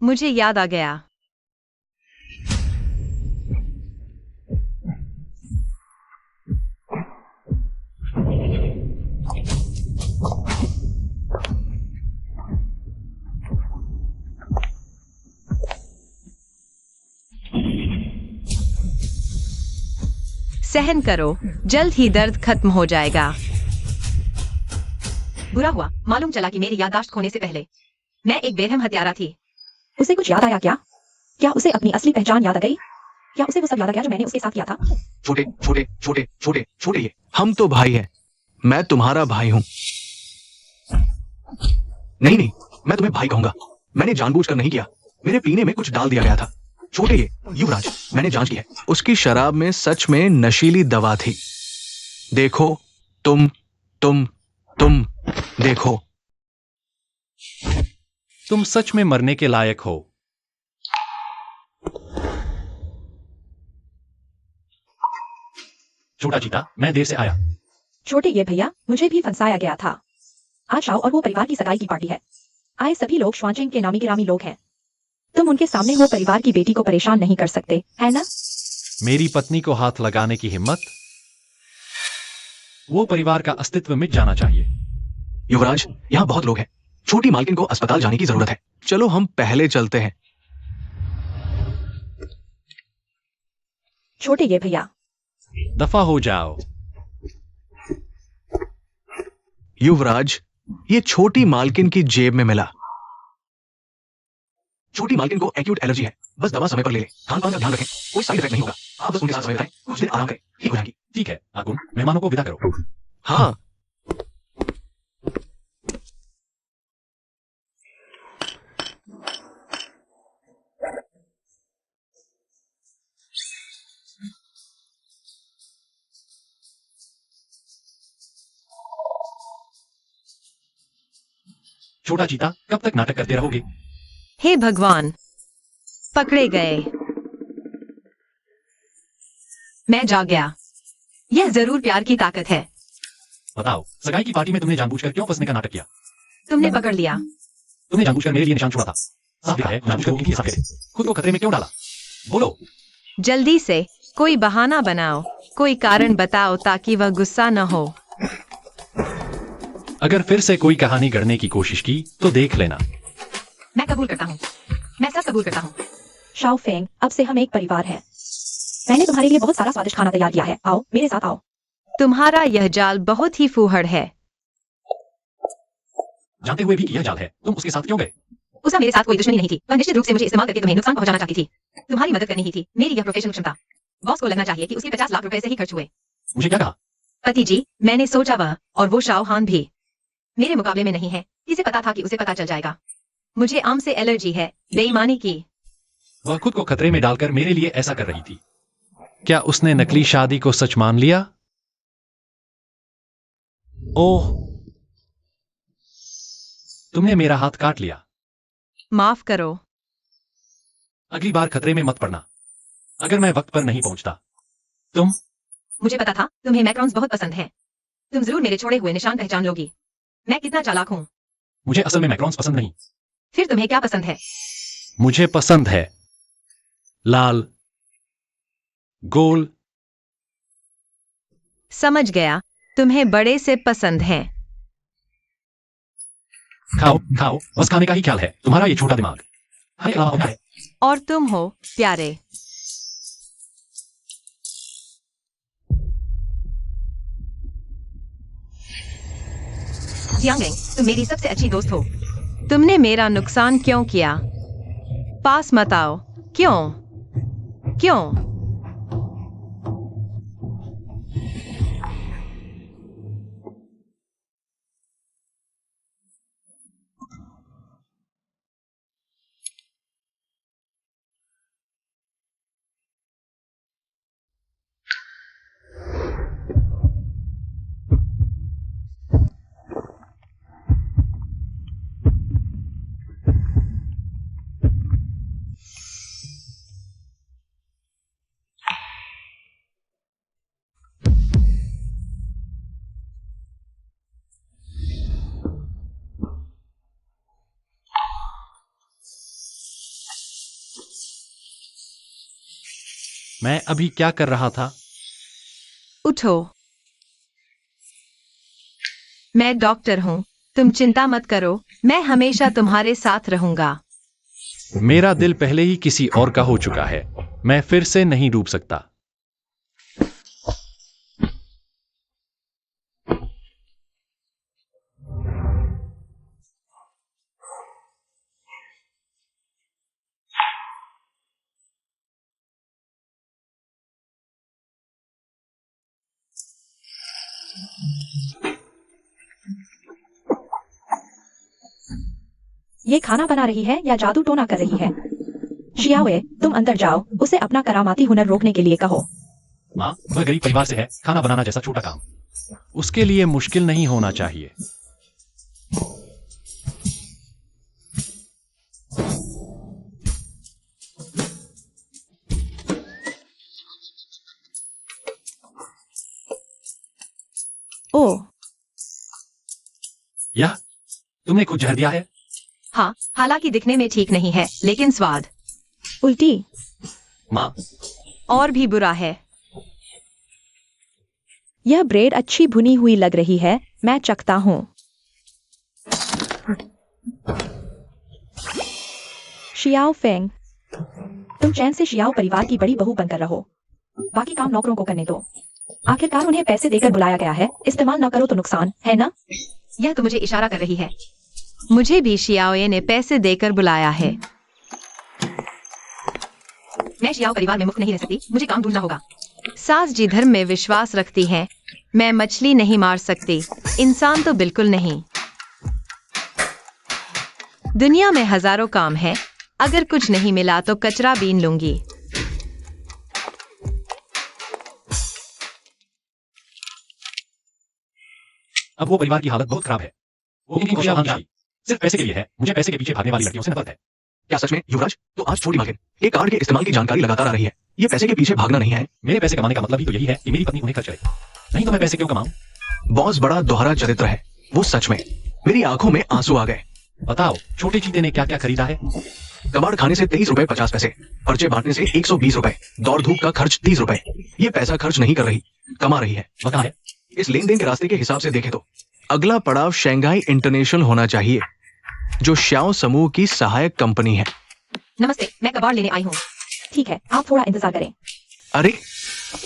मुझे याद आ गया। सहन करो, जल्द ही दर्द खत्म हो जाएगा। बुरा हुआ, मालूम चला कि मेरी याददाश्त खोने से पहले मैं एक बेरहम हत्यारा थी।
उसे कुछ याद आया क्या? क्या उसे अपनी असली पहचान याद आ गई? क्या उसे वो सब याद आ गया जो मैंने उसके साथ किया था?
छोटे छोटे छोटे छोटे छोटे ये हम तो भाई हैं। मैं तुम्हारा भाई हूं। नहीं नहीं, मैं तुम्हें भाई कहूंगा। मैंने जानबूझकर नहीं किया। मेरे पीने में कुछ डाल दिया गया था। छोटे ये युवराज, मैंने जांच की है। उसकी शराब में सच में नशीली दवा थी। देखो, तुम देखो।
तुम सच में मरने के लायक हो। छोटा चीता, मैं देर से आया।
छोटे ये भैया, मुझे भी फंसाया गया था। आज शाओ और वो परिवार की सगाई की पार्टी है। आए सभी लोग श्वानचेंग के नामी गिरामी लोग हैं। तुम उनके सामने वो परिवार की बेटी को परेशान नहीं कर सकते, है ना?
मेरी पत्नी को हाथ लगाने की हिम्मत? वो परिवार का अस्तित्व मिट जाना चाहिए।
युवराज, यहाँ बहुत लोग हैं। छोटी मालकिन को अस्पताल जाने की जरूरत है। चलो हम पहले चलते हैं।
छोटे ये भैया,
दफा हो जाओ।
युवराज, ये छोटी मालकिन की जेब में मिला। छोटी मालकिन को एक्यूट एलर्जी है। बस दवा समय पर ले ले। खान पान का ध्यान रखें, कोई साइड इफेक्ट नहीं होगा। आप बस उनके साथ समय बिताएं, कुछ दिन आराम करें, ठीक हो जाएगी।
ठीक है आगुन, मेहमानों को विदा करो।
हाँ।
छोटा चीता, कब तक नाटक करते रहोगे?
हे भगवान, पकड़े गए। मैं जाग गया। यह जरूर प्यार की ताकत है।
बताओ, सगाई की पार्टी में तुमने जानबूझकर क्यों फंसने का नाटक किया?
तुमने पकड़ लिया।
तुमने जानबूझकर मेरे लिए निशान छोड़ा था। साफ दिखा है, जानबूझकर उनके साथ गए। खुद को खतरे में क्यों डाला? बोलो।
जल्दी से कोई बहाना बनाओ, कोई कारण बताओ ताकि वह गुस्सा न हो।
अगर फिर से कोई कहानी गढ़ने की कोशिश की तो देख लेना।
मैं कबूल करता हूँ, मैं सब कबूल करता हूँ।
शाओ फेंग, अब से हम एक परिवार हैं। मैंने तुम्हारे लिए बहुत सारा स्वादिष्ट खाना तैयार किया है। आओ, मेरे साथ आओ।
तुम्हारा यह जाल बहुत ही फूहड़ है।
जानते हुए भी कि यह जाल है, तुम उसके साथ क्यों गए?
उसका मेरे साथ कोई दुश्मनी नहीं थी। वह निश्चित रूप से मुझे इस्तेमाल करके तुम्हें नुकसान पहुंचाना चाहती थी। तुम्हारी मदद करनी ही थी मेरी यह प्रोफेशनल क्षमता। बॉस को लगना चाहिए कि उसके 50 लाख रुपए से ही खर्च हुए।
मुझे क्या कहा?
पति जी, मैंने सोचा वह और वो शाओहान भी मेरे मुकाबले में नहीं है। इसे पता था कि उसे पता चल जाएगा। मुझे आम से एलर्जी है। बेईमानी की।
वह खुद को खतरे में डालकर मेरे लिए ऐसा कर रही थी। क्या उसने नकली शादी को सच मान लिया? ओह, तुमने मेरा हाथ काट लिया।
माफ करो।
अगली बार खतरे में मत पड़ना। अगर मैं वक्त पर नहीं पहुंचता, तुम
मुझे पता था तुम्हें मैक्रॉन्स बहुत पसंद है। तुम जरूर मेरे छोड़े हुए निशान पहचान लोगी। मैं कितना चालाक हूँ।
मुझे असल में मैक्रॉन्स पसंद नहीं।
फिर तुम्हें क्या पसंद है?
मुझे पसंद है लाल, गोल।
समझ गया, तुम्हें बड़े से पसंद है।
खाओ खाओ, बस खाने का ही ख्याल है तुम्हारा ये छोटा दिमाग। हाय अलावा होता है।
और तुम हो प्यारे। जियांगलिंग, तुम मेरी सबसे अच्छी दोस्त हो। तुमने मेरा नुकसान क्यों किया? पास मत आओ। क्यों? क्यों?
मैं अभी क्या कर रहा था?
उठो। मैं डॉक्टर हूँ। तुम चिंता मत करो। मैं हमेशा तुम्हारे साथ रहूंगा।
मेरा दिल पहले ही किसी और का हो चुका है। मैं फिर से नहीं डूब सकता।
ये खाना बना रही है या जादू टोना कर रही है? शियावे, तुम अंदर जाओ, उसे अपना करामाती हुनर रोकने के लिए कहो।
माँ, वह गरीब परिवार से है। खाना बनाना जैसा छोटा काम उसके लिए मुश्किल नहीं होना चाहिए।
ओह,
यह तुमने कुछ जहर दिया है?
हाँ, हालांकि दिखने में ठीक नहीं है, लेकिन स्वाद
उल्टी।
माँ,
और भी बुरा है।
यह ब्रेड अच्छी भुनी हुई लग रही है। मैं चखता हूँ। शियाओ फेंग, तुम चैन से शियाओ परिवार की बड़ी बहू बनकर रहो। बाकी काम नौकरों को करने दो। आखिरकार उन्हें पैसे देकर बुलाया गया है। इस्तेमाल न करो तो नुकसान है ना?
यह तो मुझे इशारा कर रही है। मुझे भी शियाओए ने पैसे देकर बुलाया है। मैं शियाओ परिवार में मुफ्त नहीं रह सकती। मुझे काम ढूंढना होगा। सास जी धर्म में विश्वास रखती हैं। मैं मछली नहीं मार सकती, इंसान तो बिल्कुल नहीं। दुनिया में हजारों काम हैं। अगर कुछ नहीं मिला तो कचरा बीन लूंगी।
अब वो परिवार की हालत बहुत खराब है। वो इतनी खुशहाल सिर्फ पैसे के लिए है। मुझे पैसे के पीछे भागने वाली लड़कियों से नफरत है।
क्या सच में युवराज? तो आज छोटी भागिन ये कार्ड के इस्तेमाल की जानकारी लगातार आ रही है। ये पैसे के पीछे भागना नहीं है।
मेरे पैसे कमाने का मतलब ही तो यही है कि मेरी पत्नी उन्हें खर्च करे। नहीं तो मैं पैसे क्यों कमाऊं?
बॉस बड़ा दोहरा चरित्र है। वो सच में मेरी आंखों में आंसू आ गए।
बताओ, छोटे चीते ने क्या क्या खरीदा है?
कबाड़ खाने से 23 रुपए 50 पैसे, पर्चे बांटने से 120 रुपए, दौड़ धूप का खर्च 30 रुपए। ये पैसा खर्च नहीं कर रही, कमा रही है।
बता है।
इस लेन देन के रास्ते के हिसाब से देखें तो अगला पड़ाव शंघाई इंटरनेशनल होना चाहिए, जो श्याओ समूह की सहायक कंपनी है।
नमस्ते, मैं कबाड़ लेने आई हूँ।
ठीक है, आप थोड़ा इंतजार करें।
अरे,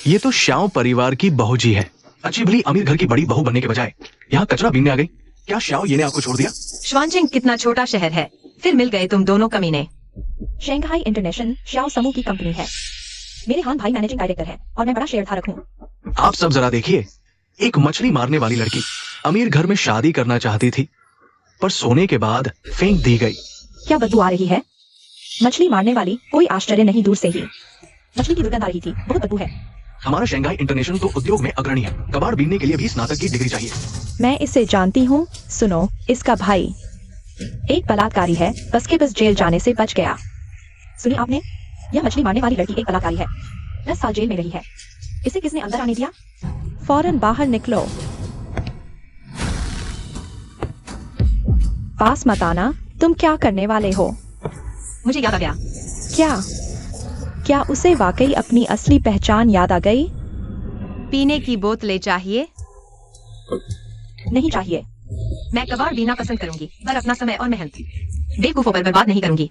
ये तो श्याओ परिवार की बहू जी है। अच्छी भली अमीर घर की बड़ी बहू बनने के बजाय यहाँ कचरा बीनने आ गई। क्या श्याओ ये ने आपको छोड़ दिया?
श्वानचिंग कितना छोटा शहर है, फिर मिल गए तुम दोनों कमीने।
शंघाई इंटरनेशनल श्याओ समूह की कंपनी है। मेरे हान भाई मैनेजिंग डायरेक्टर है और मैं बड़ा शेयर धारक हूँ।
आप सब जरा देखिए, एक मछली मारने वाली लड़की अमीर घर में शादी करना चाहती थी, पर सोने के बाद फेंक दी गई।
क्या बदबू आ रही है? मछली मारने वाली कोई आश्चर्य नहीं, दूर से ही मछली की दुर्गंध आ रही थी। बहुत बदबू है।
हमारा शंघाई इंटरनेशनल तो उद्योग में अग्रणी है। कबाड़ बीनने के लिए भी स्नातक की डिग्री चाहिए।
मैं इसे जानती हूँ। सुनो, इसका भाई एक बलात्कारी है, बस के बस जेल जाने से बच गया। सुनी आपने? यह मछली मारने वाली लड़की एक बलात्कारी है, 10 साल जेल में रही है। इसे किसने अंदर आने दिया? फौरन बाहर निकलो। पास मत आना। तुम क्या करने वाले हो?
मुझे याद आ गया।
क्या उसे वाकई अपनी असली पहचान याद आ गई?
पीने की बोतलें चाहिए?
नहीं चाहिए।
मैं कबाड़ बीना पसंद करूंगी, पर अपना समय और मेहनत बेवकूफों पर बर्बाद नहीं करूंगी।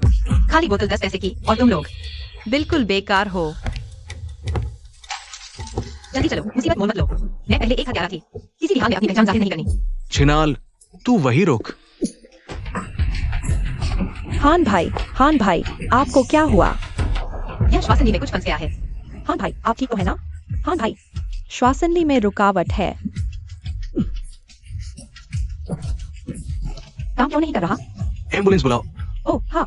खाली बोतल 10 पैसे की, और तुम लोग बिल्कुल बेकार हो। जल्दी चलो, मुसीबत मोल मत लो। मैं पहले एक हत्यारा थी, किसी भी हाल में अपनी पहचान जाहिर नहीं करनी।
छिनाल, तू वही रुक।
हान भाई, आपको क्या हुआ?
यह श्वासनली में कुछ फंस गया है।
हान भाई, आप ठीक तो है ना? हान भाई, श्वासनली में रुकावट है। काम क्यों नहीं कर रहा?
एम्बुलेंस बुलाओ।
ओह हाँ,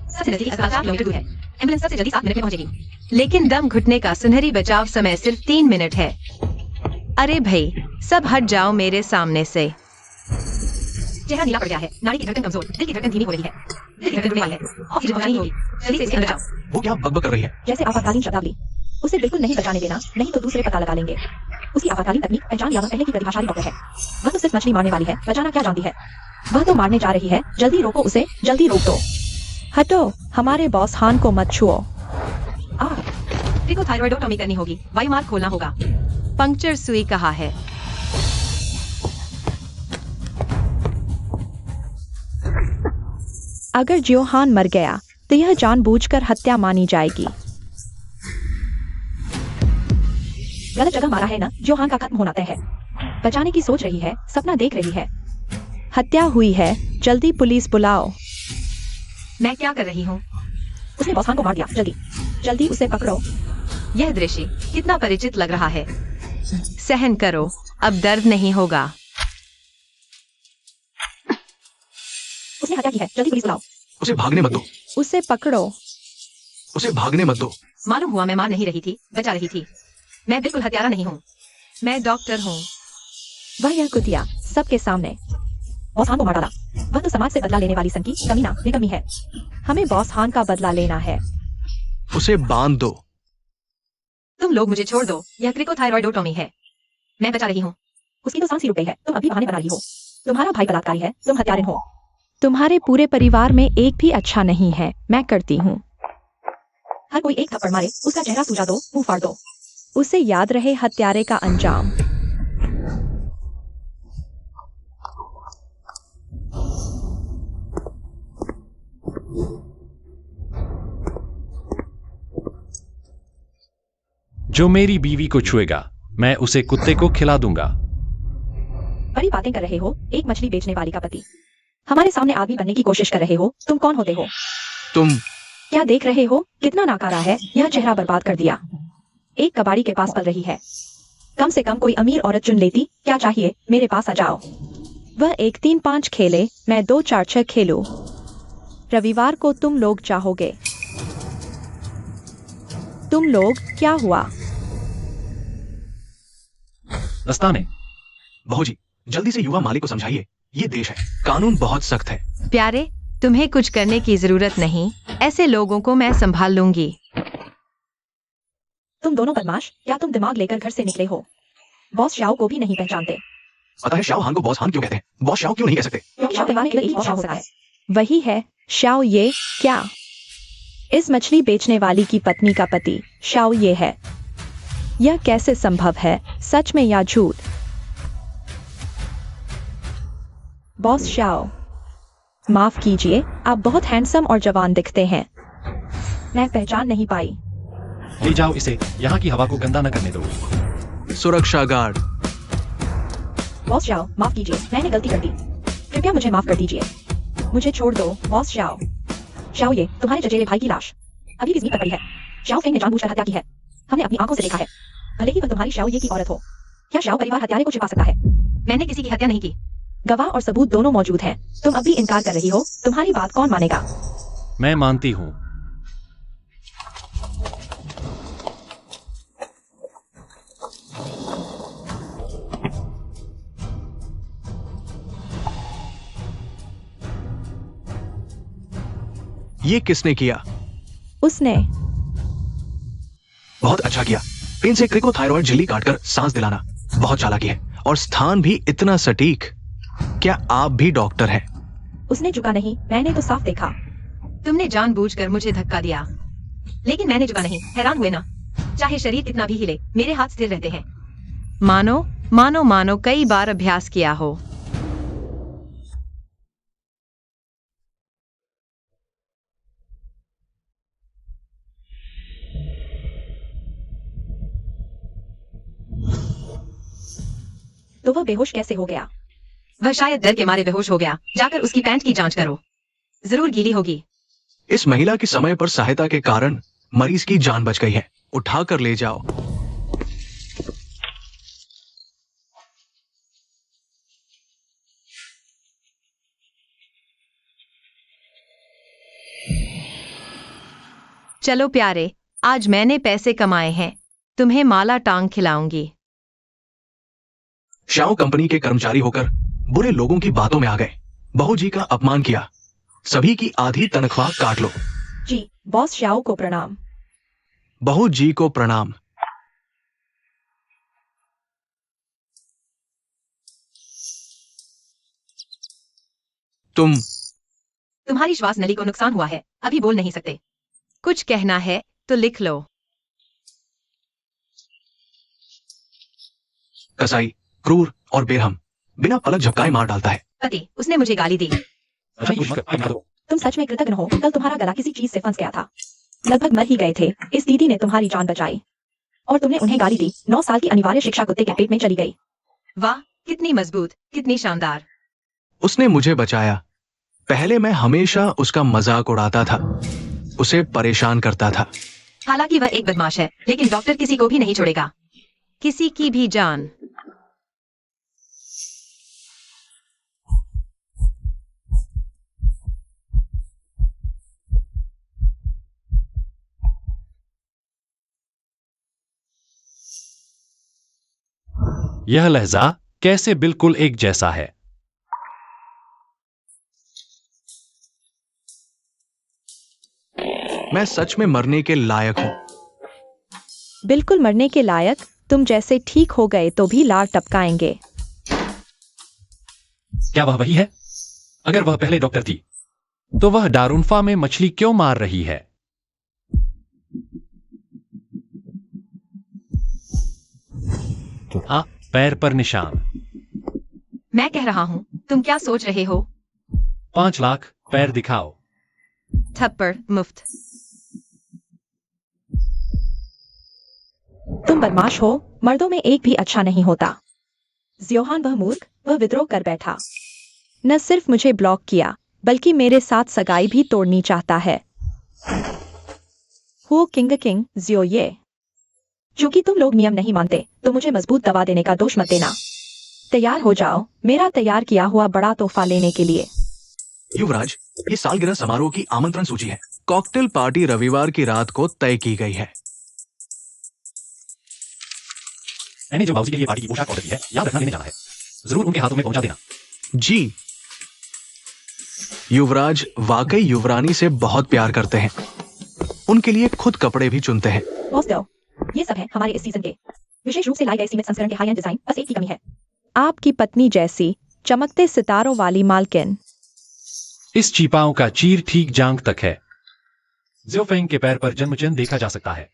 सबसे नजदीक अस्पताल 4 किलोमीटर दूर है। एम्बुलेंस सबसे जल्दी 7 मिनट में पहुंचेगी। लेकिन दम घुटने का सुनहरी बचाव समय सिर्फ 3 मिनट है। अरे भाई, सब हट जाओ मेरे सामने से। चेहरा नीला पड़ गया है, नाड़ी की धड़कन कमजोर, दिल की धड़कन धीमी हो रही है, दिल की धड़कन रुकने वाली है, ऑक्सीजन पहुंचानी होगी। जल्दी से इसके अंदर जाओ।
वो क्या बकबक कर रही है?
जैसे आपातकालीन शब्दावली। उसे बिल्कुल नहीं बचाने देना, नहीं तो दूसरे पता लगा लेंगे। उसकी आपातकालीन तकनीक पहचान या वह पहले की प्रतिभाशाली डॉक्टर है। वह तो सिर्फ मछली मारने वाली है, बचाना क्या जानती है? वह तो मारने जा रही है। जल्दी रोको उसे, जल्दी रोक दो। हटो, हमारे बॉस हान को मत छुओ।
ट्रिकोथायरॉइडोटॉमी करनी होगी, वायु मार्ग खोलना होगा। पंक्चर सुई कहाँ है?
अगर जियोहान मर गया तो यह जानबूझकर हत्या मानी जाएगी। गलत जगह मारा है ना? जियोहान का खत्म होना तय है। बचाने की सोच रही है, सपना देख रही है। हत्या हुई है, जल्दी पुलिस बुलाओ।
मैं क्या कर रही हूँ?
उसने बॉस हान को मार दिया। जल्दी उसे पकड़ो।
यह दृश्य कितना परिचित लग रहा है। सहन करो, अब दर्द नहीं होगा।
उसने हत्या की है, जल्दी पुलिस बुलाओ।
उसे भागने मत दो।
उसे पकड़ो।
उसे भागने मत दो।
मालूम हुआ मैं मार नहीं रही थी, बचा रही थी। मैं बिल्कुल हत्यारा नहीं हूँ, मैं डॉक्टर हूँ।
वह यह कुतिया सबके सामने बॉस हान को मार डाला। वह तो समाज से बदला लेने वाली सन की कमीना निकम्मी है। हमें बॉस हान का बदला लेना है।
उसे बांध दो।
तुम लोग मुझे छोड़ दो, यह ट्रिकोथायरॉइडोटॉमी है। मैं बचा रही हूँ।
उसकी तो सांस ही रुक गई है, तुम अभी बहाने बना रही हो। तुम्हारा भाई बलात्कारी है, तुम हत्यारिन हो। तुम्हारे पूरे परिवार में एक भी अच्छा नहीं है। मैं करती हूँ। हर कोई एक थप्पड़ मारे, उसका चेहरा सूजा दो, मुंह फाड़ दो। उसे याद रहे हत्यारे का अंजाम।
जो मेरी बीवी को छुएगा, मैं उसे कुत्ते को खिला दूंगा।
बड़ी बातें कर रहे हो, एक मछली बेचने वाली का पति। हमारे सामने आदमी बनने की कोशिश कर रहे हो। तुम कौन होते हो?
तुम
क्या देख रहे हो? कितना नाकारा है। यह चेहरा बर्बाद कर दिया। एक कबाड़ी के पास पल रही है। कम से कम कोई अमीर औरत चुन लेती। क्या चाहिए? मेरे पास आ जाओ। वह 1 3 5 खेले, मैं 2 4 6 खेलूं। रविवार को तुम लोग चाहोगे। तुम लोग क्या हुआ?
दस्ताने।
बहू जी, जल्दी से युवा मालिक को समझाइए, ये देश है, कानून बहुत सख्त है।
प्यारे, तुम्हें कुछ करने की जरूरत नहीं, ऐसे लोगों को मैं संभाल लूंगी।
तुम दोनों बदमाश, क्या तुम दिमाग लेकर घर से निकले हो? बॉस शाओ को भी नहीं पहचानते।
पता है शाओ हान को बॉस हान क्यों कहते हैं? बॉस शाओ क्यों नहीं कह सकते?
क्योंकि शाओ परिवार में केवल एक बॉस शाओ हो सकता है। वही है शाओ ये। क्या इस मछली बेचने वाली की पत्नी का पति शाओ ये है? यह कैसे संभव है? सच में या झूठ? बॉस शाओ, माफ कीजिए, आप बहुत हैंडसम और जवान दिखते हैं। मैं पहचान नहीं पाई।
ले जाओ इसे, यहाँ की हवा को गंदा न करने दो।
सुरक्षा गार्ड।
बॉस जाओ, माफ कीजिए, मैंने गलती कर दी। कृपया मुझे माफ कर दीजिए। मुझे छोड़ दो, बॉस जाओ। शाओ, ये तुम्हारे चचेरे भाई की लाश अभी भी जमीन पर पड़ी है। शाओ फेंग ने जानबूझकर हत्या की है। हमने अपनी आंखों से देखा है। भले ही वह तुम्हारी शाओ ये की औरत हो। क्या शाओ परिवार हत्यारे को छिपा सकता है?
मैंने किसी की हत्या नहीं की।
गवाह और सबूत दोनों मौजूद हैं। तुम अब भी इनकार कर रही हो। तुम्हारी बात कौन मानेगा?
मैं मानती हूँ।
ये किसने किया?
उसने।
बहुत अच्छा किया। पेन से क्रिकोथायरॉइड झिल्ली काटकर सांस दिलाना बहुत चालाकी है, और स्थान भी इतना सटीक। क्या आप भी डॉक्टर हैं?
उसने झुका नहीं, मैंने तो साफ देखा।
तुमने जानबूझकर मुझे धक्का दिया, लेकिन मैंने झुका नहीं। हैरान हुए ना? चाहे शरीर कितना भी हिले, मेरे हाथ स्थिर रहते हैं। मानो मानो मानो कई बार अभ्यास किया हो।
तो वह बेहोश कैसे हो गया?
वह शायद डर के मारे बेहोश हो गया। जाकर उसकी पैंट की जांच करो, जरूर गीली होगी।
इस महिला की समय पर सहायता के कारण मरीज की जान बच गई है। उठाकर ले जाओ।
चलो प्यारे, आज मैंने पैसे कमाए हैं, तुम्हें माला टांग खिलाऊंगी।
शाओ कंपनी के कर्मचारी होकर बुरे लोगों की बातों में आ गए। बहू जी का अपमान किया। सभी की आधी तनख्वाह काट लो।
जी, बॉस शाओ को प्रणाम।
बहू जी को प्रणाम।
तुम्हारी श्वास नली को नुकसान हुआ है, अभी बोल नहीं सकते। कुछ कहना है तो लिख लो।
कसाई क्रूर और बेरहम, बिना पलक झपकाए मार डालता है।
पति, उसने मुझे गाली दी।
तुम सच में कृतज्ञ हो। कल तुम्हारा गला किसी चीज से फंस गया था। लगभग मर ही गए थे। इस दीदी ने तुम्हारी जान बचाई और तुमने उन्हें गाली दी। 9 साल की अनिवार्य शिक्षा कुत्ते के पेट में चली गई।
वाह, कितनी मजबूत, कितनी शानदार।
उसने मुझे बचाया। पहले मैं हमेशा उसका मजाक उड़ाता था, उसे परेशान करता था।
हालांकि वह एक बदमाश है, लेकिन डॉक्टर किसी को भी नहीं छोड़ेगा, किसी की भी जान।
यह लहजा कैसे बिल्कुल एक जैसा है।
मैं सच में मरने के लायक हूं।
बिल्कुल मरने के लायक। तुम जैसे ठीक हो गए तो भी लार टपकाएंगे।
क्या वह वही है? अगर वह पहले डॉक्टर थी तो वह डारुनफा में मछली क्यों मार रही है? हाँ, पैर पर निशान।
मैं कह रहा हूँ, तुम क्या सोच रहे हो?
5 लाख, पैर दिखाओ।
थप्पड़ मुफ्त।
तुम बदमाश हो। मर्दों में एक भी अच्छा नहीं होता। ज़ियोहान वह मूर्ख, वह विद्रोह कर बैठा। न सिर्फ मुझे ब्लॉक किया, बल्कि मेरे साथ सगाई भी तोड़नी चाहता है। हो किंग ज़ियो ये। चूंकि तुम लोग नियम नहीं मानते, तो मुझे मजबूत दवा देने का दोष मत देना। तैयार हो जाओ मेरा तैयार किया हुआ बड़ा तोहफा लेने के लिए।
युवराज, ये सालगिरह समारोह की आमंत्रण सूची है। कॉकटेल पार्टी रविवार की रात को तय की गई है।
मैंने जो बाबूजी के लिए पार्टी की पोशाक ऑर्डर की है, याद रखना लेने जाना है। जरूर उनके हाथों में पहुंचा देना।
जी। युवराज वाकई युवरानी से बहुत प्यार करते हैं। उनके लिए खुद कपड़े भी चुनते हैं।
बॉस दो, ये सब है हमारे इस सीजन के विशेष रूप से लाए गए सीमित संस्करण के हाई एंड डिजाइन। बस एक ही कमी है, आपकी पत्नी जैसी चमकते सितारों वाली मालकिन।
इस चीपाओं का चीर ठीक जांग तक है। ज़ियोफेंग के पैर पर जन्मचिन्ह देखा जा सकता है।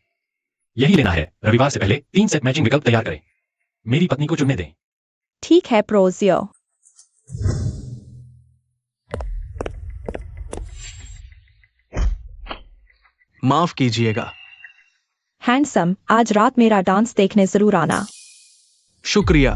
यही लेना है। रविवार से पहले 3 सेट मैचिंग विकल्प तैयार करें। मेरी पत्नी को चुनने दें।
ठीक है प्रोजियो।
माफ कीजिएगा।
हैंडसम, आज रात मेरा डांस देखने जरूर आना।
शुक्रिया।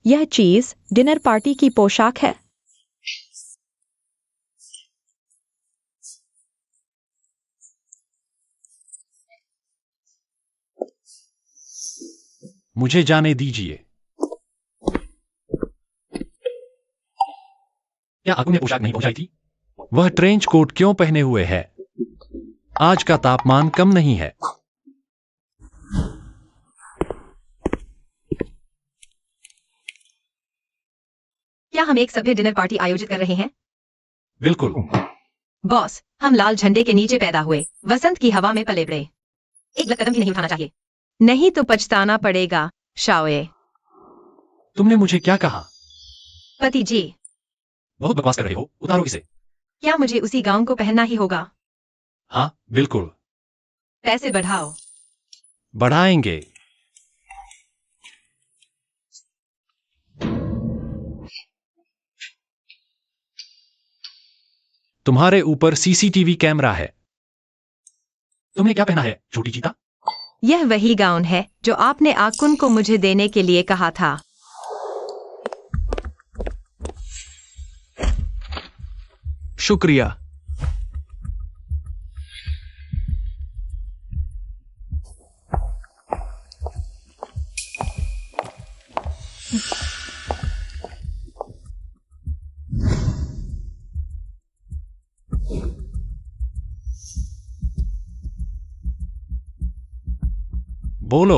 यह चीज डिनर पार्टी की पोशाक है।
मुझे जाने दीजिए। क्या आकुन ने पोशाक नहीं पहुंचाई थी? वह ट्रेंच कोट क्यों पहने हुए है? आज का तापमान कम नहीं है।
क्या हम एक सभ्य डिनर पार्टी आयोजित कर रहे हैं?
बिल्कुल।
बॉस, हम लाल झंडे के नीचे पैदा हुए, वसंत की हवा में पले बड़े। एक गलत कदम भी नहीं उठाना चाहिए, नहीं तो पछताना पड़ेगा। शाओए।
तुमने मुझे क्या कहा?
पति जी,
बहुत बकवास कर रहे हो, उतारो इसे।
क्या मुझे उसी गाउन को पहनना ही होगा?
हाँ बिल्कुल।
पैसे बढ़ाओ।
बढ़ाएंगे। तुम्हारे ऊपर सीसीटीवी कैमरा है। तुमने क्या पहना है, छोटी चीता?
यह वही गाउन है जो आपने आकुन को मुझे देने के लिए कहा था।
शुक्रिया।
बोलो।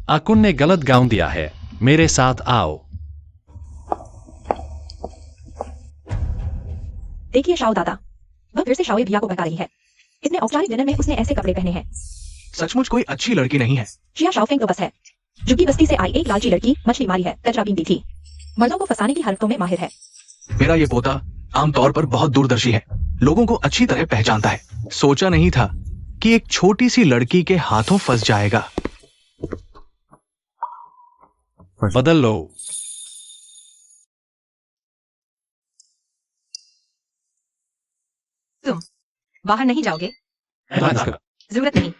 आकुन ने गलत गाउन दिया है, मेरे साथ आओ।
देखिए शाओ दादा, वह फिर से शाओ भैया को बता रही है। इतने औपचारिक डिनर में उसने ऐसे कपड़े पहने हैं।
सचमुच कोई अच्छी लड़की नहीं है।
शिया शाओफेंग तो बस है। झुग्गी बस्ती से आई एक लालची लड़की मछली मारी है, कचरा बीनती थी। मर्दों को फंसाने की हरकतों में माहिर है।
मेरा ये पोता आमतौर पर बहुत दूरदर्शी है, लोगों को अच्छी तरह पहचानता है। सोचा नहीं था कि एक छोटी सी लड़की के हाथों फंस जाएगा।
बदल लो।
तुम बाहर नहीं जाओगे? जरूरत नहीं।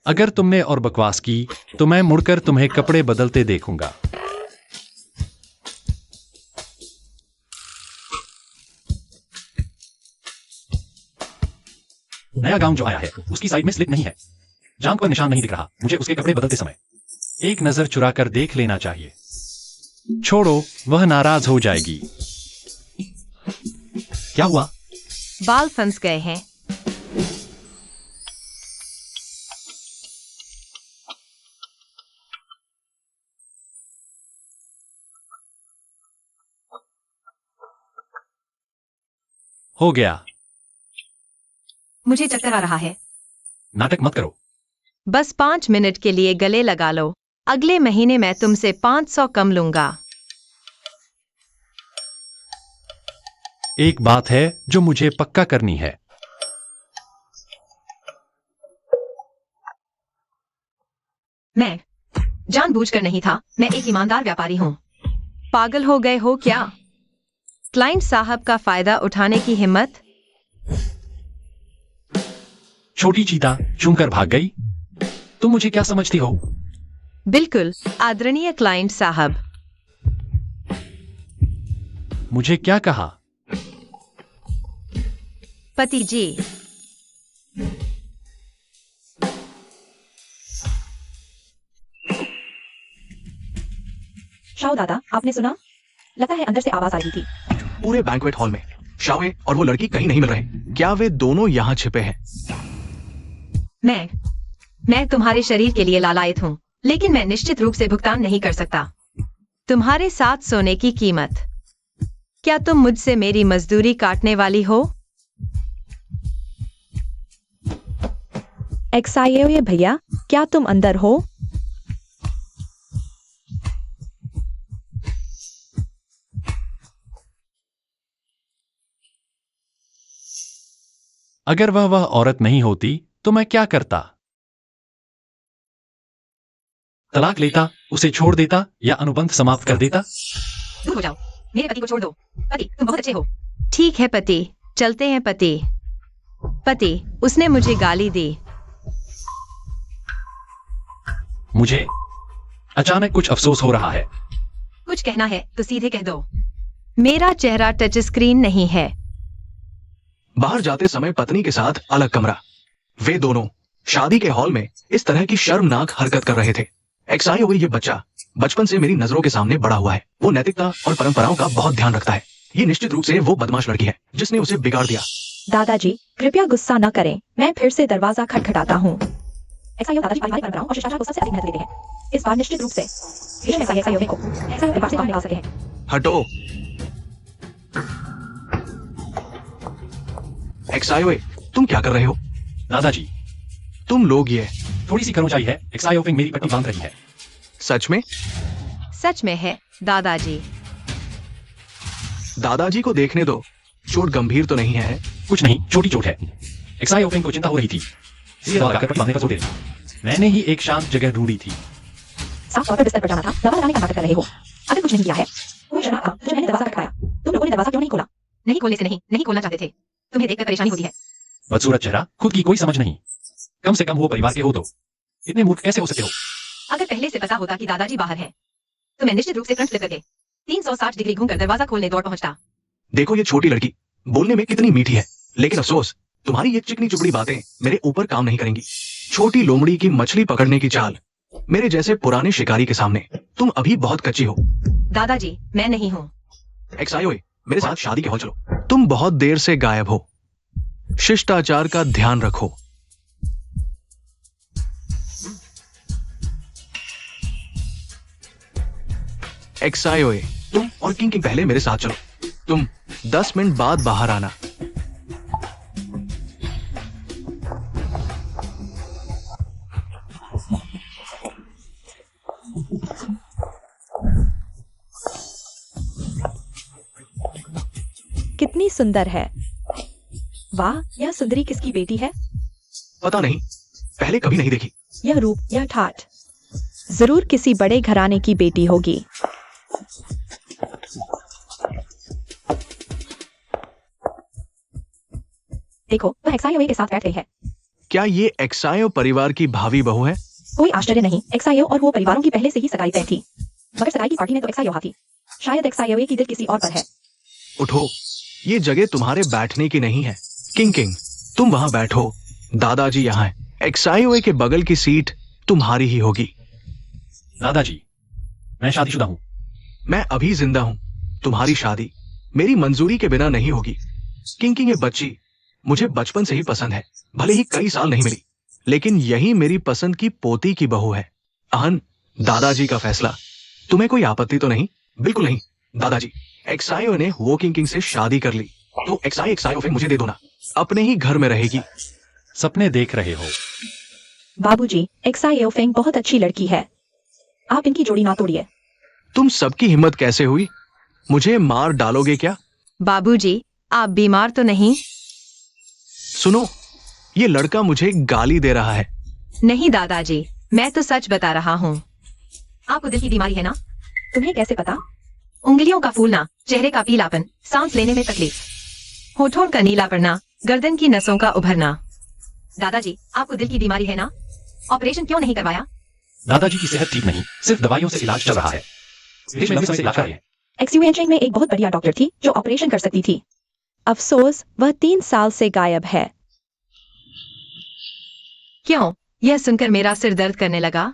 अगर तुमने और बकवास की तो मैं मुड़कर तुम्हें कपड़े बदलते देखूंगा। नया गाउन जो आया है उसकी साइड में स्लिप नहीं है, जांघ पर निशान नहीं दिख रहा। मुझे उसके कपड़े बदलते समय एक नजर चुराकर देख लेना चाहिए। छोड़ो, वह नाराज हो जाएगी। क्या हुआ?
बाल फंस गए हैं।
हो गया।
मुझे चक्कर आ रहा है।
नाटक मत करो।
बस 5 मिनट के लिए गले लगा लो। अगले महीने मैं तुमसे 500 कम लूंगा।
एक बात है जो मुझे पक्का करनी है।
मैं जानबूझकर नहीं था, मैं एक ईमानदार व्यापारी हूं। पागल हो गए हो क्या? क्लाइंट साहब का फायदा उठाने की हिम्मत?
छोटी चीता चुनकर भाग गई। तुम मुझे क्या समझती हो?
बिल्कुल आदरणीय क्लाइंट साहब।
मुझे क्या कहा?
पति जी,
शाओ दादा, आपने सुना? लगता है अंदर से आवाज आ रही थी।
पूरे बैंक्वेट हॉल में शाओए और वो लड़की कहीं नहीं मिल रहे। क्या वे दोनों यहाँ छिपे हैं?
मैं तुम्हारे शरीर के लिए लालायित हूं, लेकिन मैं निश्चित रूप से भुगतान नहीं कर सकता। तुम्हारे साथ सोने की कीमत। क्या तुम मुझसे मेरी मजदूरी काटने वाली हो?
एक्साइए भैया, क्या तुम अंदर हो?
अगर वह औरत नहीं होती तो मैं क्या करता? तलाक लेता, उसे छोड़ देता या अनुबंध समाप्त कर देता?
दूर हो जाओ, मेरे पति को छोड़ दो। पति, तुम बहुत अच्छे हो। ठीक है पति, चलते हैं पति। पति, उसने मुझे गाली दी।
मुझे अचानक कुछ अफसोस हो रहा है।
कुछ कहना है तो सीधे कह दो। मेरा चेहरा टच स्क्रीन नहीं है।
बाहर जाते समय पत्नी के साथ अलग कमरा। वे दोनों शादी के हॉल में इस तरह की शर्मनाक हरकत कर रहे थे। एक्साई ये बच्चा बचपन से मेरी नजरों के सामने बड़ा हुआ है। वो नैतिकता और परंपराओं का बहुत ध्यान रखता है। ये निश्चित रूप से वो बदमाश लड़की है जिसने उसे बिगाड़ दिया।
दादाजी कृपया गुस्सा न करें, मैं फिर से दरवाजा खटखटाता हूँ। एक्साई दादाजी पारिवारिक परंपराओं और शिष्टाचार को सबसे अधिक महत्व देते हैं। इस बार निश्चित रूप से बेशक एक्साई को एक्साई परिवार से बाहर निकाल सके हैं।
हटो। एक्साई तुम क्या कर रहे हो?
दादाजी,
तुम लोग ये
थोड़ी सी कर्मचारी है। एक्सायोफिंग मेरी पट्टी बांध रही है।
सच में?
सच में है दादाजी।
दादाजी को देखने दो, चोट गंभीर तो नहीं है?
कुछ नहीं, छोटी चोट है। एक्सायोफिंग को चिंता हो रही थी, इसलिए दवा लगाकर पट्टी बांधने पर जोर दे रही। मैंने ही एक शांत जगह ढूंढी थी।
साफ तौर पर बिस्तर पर जाना था, दवा लगाने का नाटक कर रहे हो। अगर कुछ नहीं किया है, कोई शराब था जो मैंने दरवाजा खटखटाया। तुम लोगों ने दरवाजा क्यों नहीं खोला?
नहीं खोलने से नहीं खोलना चाहते थे। तुम्हें देखकर परेशानी होती है।
बदसूरत चेहरा, खुद की कोई समझ नहीं। कम से कम वो परिवार के हो तो। इतने मूर्ख कैसे हो सकते हो?
अगर पहले से पता होता कि दादाजी बाहर है तो मैं निश्चित रूप से फ्रंट फ्लिप करके 360 डिग्री घूमकर दरवाजा खोलने दौड़ पहुंचता।
देखो ये छोटी लड़की बोलने में कितनी मीठी है, लेकिन अफसोस तुम्हारी ये चिकनी चुपड़ी बातें मेरे ऊपर काम नहीं करेंगी। छोटी लोमड़ी की मछली पकड़ने की चाल मेरे जैसे पुराने शिकारी के सामने तुम अभी बहुत कच्ची हो।
दादाजी मैं नहीं हूँ।
एक्साई मेरे साथ शादी के हॉल चलो। तुम बहुत देर से गायब हो, शिष्टाचार का ध्यान रखो। एक्साई तुम और किंग पहले मेरे साथ चलो। तुम 10 मिनट बाद बाहर आना।
कितनी सुंदर है। वाह, यह सुंदरी किसकी बेटी है?
पता नहीं, पहले कभी नहीं देखी।
यह रूप, यह ठाठ जरूर किसी बड़े घराने की बेटी होगी। देखो वह एक्साई के साथ बैठ गई है।
क्या ये एक्साई परिवार की भावी बहू है?
कोई आश्चर्य नहीं, एक्साई और वो परिवारों की पहले से ही सगाई तय थी। मगर सगाई की पार्टी में तो एक्साई थी। शायद एक्साई की दिल किसी और पर है।
उठो, ये जगह तुम्हारे बैठने की नहीं है। किंग तुम वहां बैठो, दादाजी यहाँ है। एक्साई के बगल की सीट तुम्हारी ही होगी।
दादाजी, मैं शादीशुदा हूँ।
मैं अभी जिंदा हूँ। तुम्हारी शादी मेरी मंजूरी के बिना नहीं होगी। किंग ये बच्ची मुझे बचपन से ही पसंद है, भले ही कई साल नहीं मिली, लेकिन यही मेरी पसंद की पोती की बहू है। अहन, दादाजी का फैसला। तुम्हें कोई आपत्ति तो नहीं? बिल्कुल नहीं दादाजी। एक्साई ने वो किंग से शादी कर ली तो एक्साई मुझे दे दो ना, अपने ही घर में रहेगी।
सपने देख रहे हो?
बाबूजी, एक्साई बहुत अच्छी लड़की है, आप इनकी जोड़ी ना तोड़िए।
तुम सबकी हिम्मत कैसे हुई? मुझे मार डालोगे क्या?
बाबूजी, आप बीमार तो नहीं?
सुनो, ये लड़का मुझे गाली दे रहा है।
नहीं दादाजी, मैं तो सच बता रहा हूँ। आपको दिल की बीमारी है ना?
तुम्हें कैसे पता?
उंगलियों का फूलना, चेहरे का पीलापन, सांस लेने में तकलीफ, होठों का नीला पड़ना, गर्दन की नसों का उभरना। दादाजी, आपको दिल की बीमारी है ना? ऑपरेशन क्यों नहीं करवाया?
दादाजी की सेहत ठीक नहीं, सिर्फ दवाइयों से इलाज चल रहा है। विदेश में लंबे समय से इलाज कर रहे हैं।
एक्सयूएनचेंग में एक बहुत बढ़िया डॉक्टर थी जो ऑपरेशन कर सकती थी। अफसोस वह 3 साल से गायब है।
क्यों? यह सुनकर मेरा सिर दर्द करने लगा।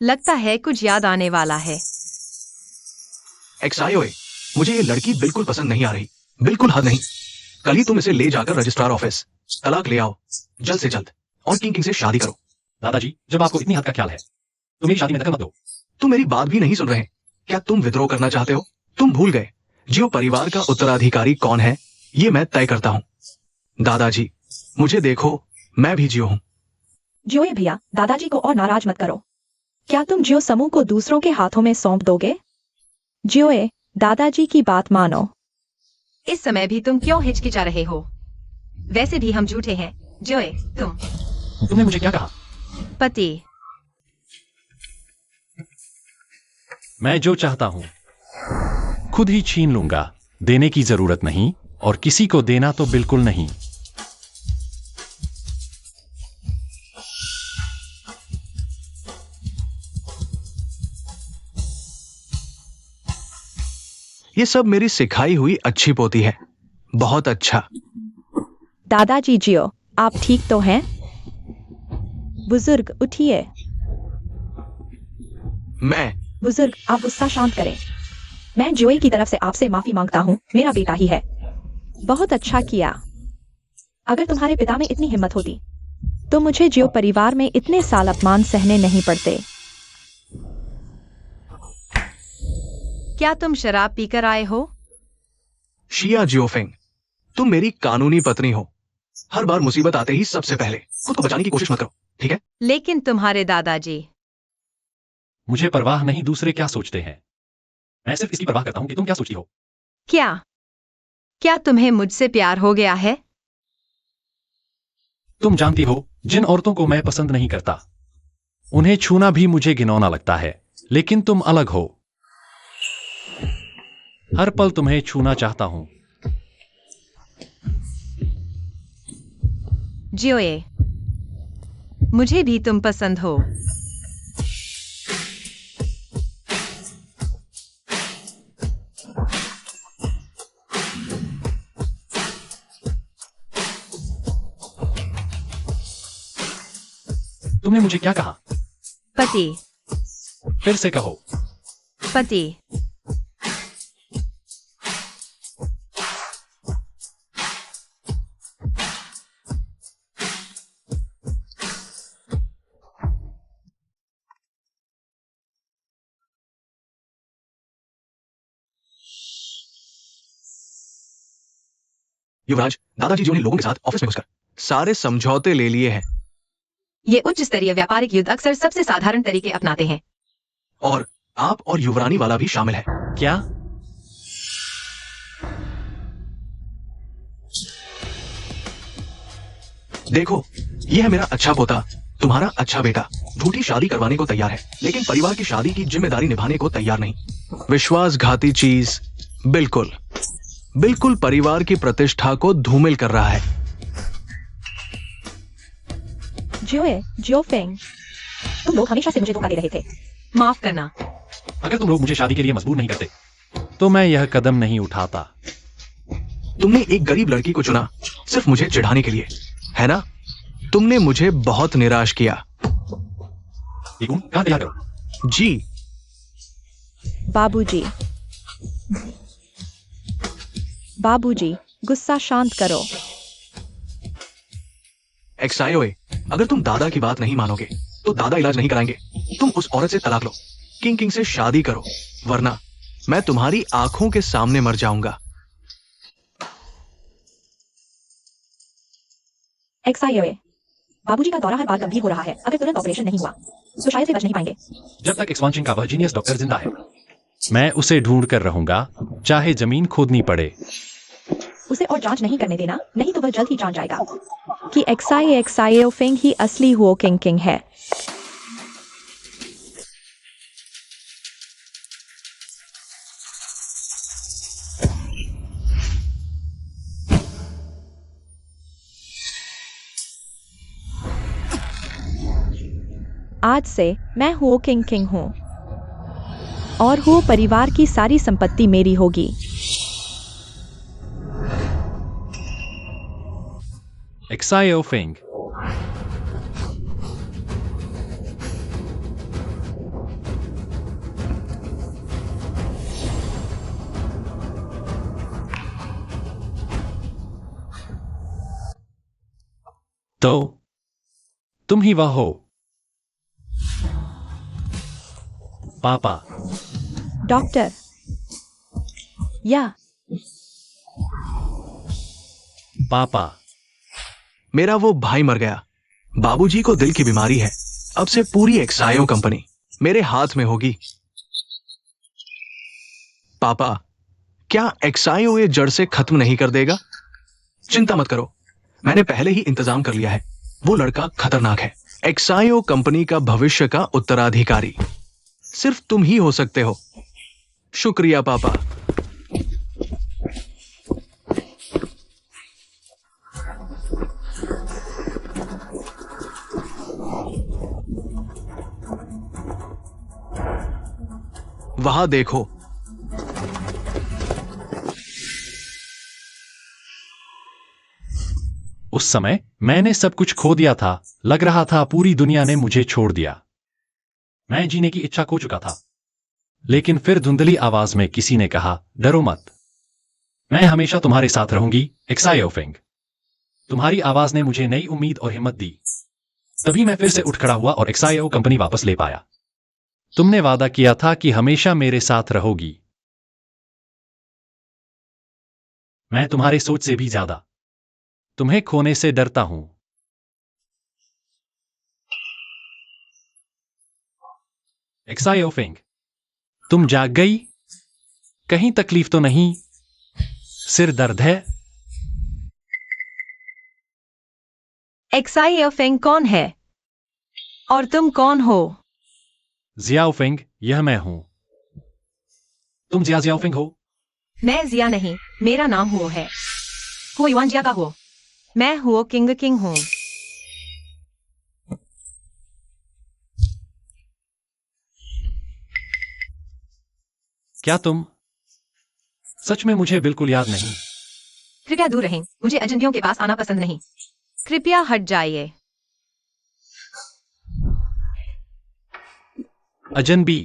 लगता है कुछ याद आने वाला है।
एक्साई मुझे ये लड़की बिल्कुल पसंद नहीं आ रही, बिल्कुल हद नहीं। कल ही तुम इसे ले जाकर रजिस्ट्रार ऑफिस तलाक ले आओ, जल्द से जल्द, और किंग से शादी करो।
दादाजी, जब आपको इतनी हद का ख्याल है तो मेरी शादी में दखल मत दो।
तुम मेरी बात भी नहीं सुन रहे। क्या तुम विद्रोह करना चाहते हो? तुम भूल गए जियो परिवार का उत्तराधिकारी कौन है? ये मैं तय करता हूँ। दादाजी, मुझे देखो, मैं भी जियो हूँ।
जियोए भैया, दादाजी को और नाराज मत करो। क्या तुम जियो समूह को दूसरों के हाथों में सौंप दोगे? जियोए, दादाजी की बात मानो।
इस समय भी तुम क्यों हिचकिचा रहे हो? वैसे भी हम झूठे हैं। जोए,
तुमने मुझे क्या कहा?
पति।
मैं जो चाहता हूं खुद ही छीन लूंगा। देने की जरूरत नहीं, और किसी को देना तो बिल्कुल नहीं।
ये सब मेरी सिखाई हुई अच्छी पोती है। बहुत अच्छा।
दादाजी जियो, आप ठीक तो हैं? बुजुर्ग उठिए।
मैं
बुजुर्ग, आप गुस्सा शांत करें। मैं जोई की तरफ से आपसे माफी मांगता हूँ, मेरा बेटा ही है। बहुत अच्छा किया। अगर तुम्हारे पिता में इतनी हिम्मत होती तो मुझे जियो परिवार में इतने साल अपमान सहने नहीं पड़ते।
क्या तुम शराब पीकर आए हो?
शिया जियोफेंग, तुम मेरी कानूनी पत्नी हो। हर बार मुसीबत आते ही सबसे पहले खुद को बचाने की कोशिश मत करो, ठीक है?
लेकिन तुम्हारे दादाजी।
मुझे परवाह नहीं दूसरे क्या सोचते हैं। मैं सिर्फ इसकी परवाह करता हूं कि तुम क्या सोचती हो।
क्या क्या तुम्हें मुझसे प्यार हो गया है?
तुम जानती हो, जिन औरतों को मैं पसंद नहीं करता उन्हें छूना भी मुझे घिनौना लगता है, लेकिन तुम अलग हो। हर पल तुम्हें छूना चाहता हूं।
जियोए, मुझे भी तुम पसंद हो।
तुमने मुझे क्या कहा?
पति।
फिर से कहो।
पति।
युवराज, दादाजी जो ने लोगों के साथ ऑफिस में घुसकर सारे समझौते ले लिए हैं।
ये उच्च स्तरीय व्यापारिक युद्ध अक्सर सबसे साधारण तरीके अपनाते हैं।
और आप और युवरानी वाला भी शामिल है।
क्या?
देखो, यह है मेरा अच्छा पोता, तुम्हारा अच्छा बेटा। झूठी शादी करवाने को तैयार है, लेकिन परिवार की शादी की जिम्मेदारी निभाने को तैयार नहीं। विश्वासघाती चीज। बिल्कुल बिल्कुल परिवार की प्रतिष्ठा को धूमिल कर रहा है।
जियोफेंग, तुम लोग हमेशा से मुझे धोखा दे रहे थे।
माफ करना।
अगर तुम लोग मुझे शादी के लिए मजबूर नहीं करते तो मैं यह कदम नहीं उठाता।
तुमने एक गरीब लड़की को चुना सिर्फ मुझे चिढ़ाने के लिए, है ना? तुमने मुझे बहुत निराश किया।
कहाँ तैयार करो?
जी।
बाबूजी, बाबूजी, गुस्सा शांत करो।
एक्सायोए, अगर तुम दादा की बात नहीं मानोगे तो दादा इलाज नहीं कराएंगे। तुम उस औरत से तलाक लो, किंग से शादी करो, वरना मैं तुम्हारी आंखों के सामने मर जाऊंगा।
एक्सायोए, बाबूजी का दौरा हर बार गंभीर हो रहा है। अगर तुरंत ऑपरेशन नहीं हुआ तो शायद से बच नहीं पाएंगे।
जब तक एक्सपांशन का वह जीनियस डॉक्टर जिंदा है, मैं उसे ढूंढ कर रहूंगा, चाहे जमीन खोदनी पड़े।
उसे और जांच नहीं करने देना, नहीं तो वह जल्द ही जान जाएगा कि एक्साइओफेंग ही असली हुओ किंग है। आज से मैं हुओ किंग हूं और हुओ परिवार की सारी संपत्ति मेरी होगी।
एक्साइओफेंग, तो तुम ही वह हो, पापा।
डॉक्टर, या
पापा,
मेरा वो भाई मर गया। बाबूजी को दिल की बीमारी है। अब से पूरी एक्सायो कंपनी मेरे हाथ में होगी। पापा, क्या एक्सायो ये जड़ से खत्म नहीं कर देगा? चिंता मत करो, मैंने पहले ही इंतजाम कर लिया है। वो लड़का खतरनाक है, एक्सायो कंपनी का भविष्य का उत्तराधिकारी सिर्फ तुम ही हो सकते हो। शुक्रिया पापा। वहां देखो,
उस समय मैंने सब कुछ खो दिया था। लग रहा था पूरी दुनिया ने मुझे छोड़ दिया। मैं जीने की इच्छा खो चुका था। लेकिन फिर धुंधली आवाज में किसी ने कहा, डरो मत, मैं हमेशा तुम्हारे साथ रहूंगी, एक्सायोफेंग। तुम्हारी आवाज ने मुझे नई उम्मीद और हिम्मत दी। तभी मैं फिर से उठ खड़ा हुआ और एक्सायो कंपनी वापस ले पाया। तुमने वादा किया था कि हमेशा मेरे साथ रहोगी। मैं तुम्हारे सोच से भी ज्यादा तुम्हें खोने से डरता हूं। एक्सायोफेंग, तुम जाग गई? कहीं तकलीफ तो नहीं? सिर दर्द है?
एक्साइफेंग कौन है? और तुम कौन हो?
जियाओफेंग, यह मैं हूं। तुम जियाओफेंग हो?
मैं जिया नहीं, मेरा नाम हुओ है। हुओ युआन जिया का हुओ। मैं हुओ किंग हूं।
क्या तुम सच में? मुझे बिल्कुल याद नहीं।
कृपया दूर रहें, मुझे अजनबियों के पास आना पसंद नहीं। कृपया हट जाइए।
अजनबी?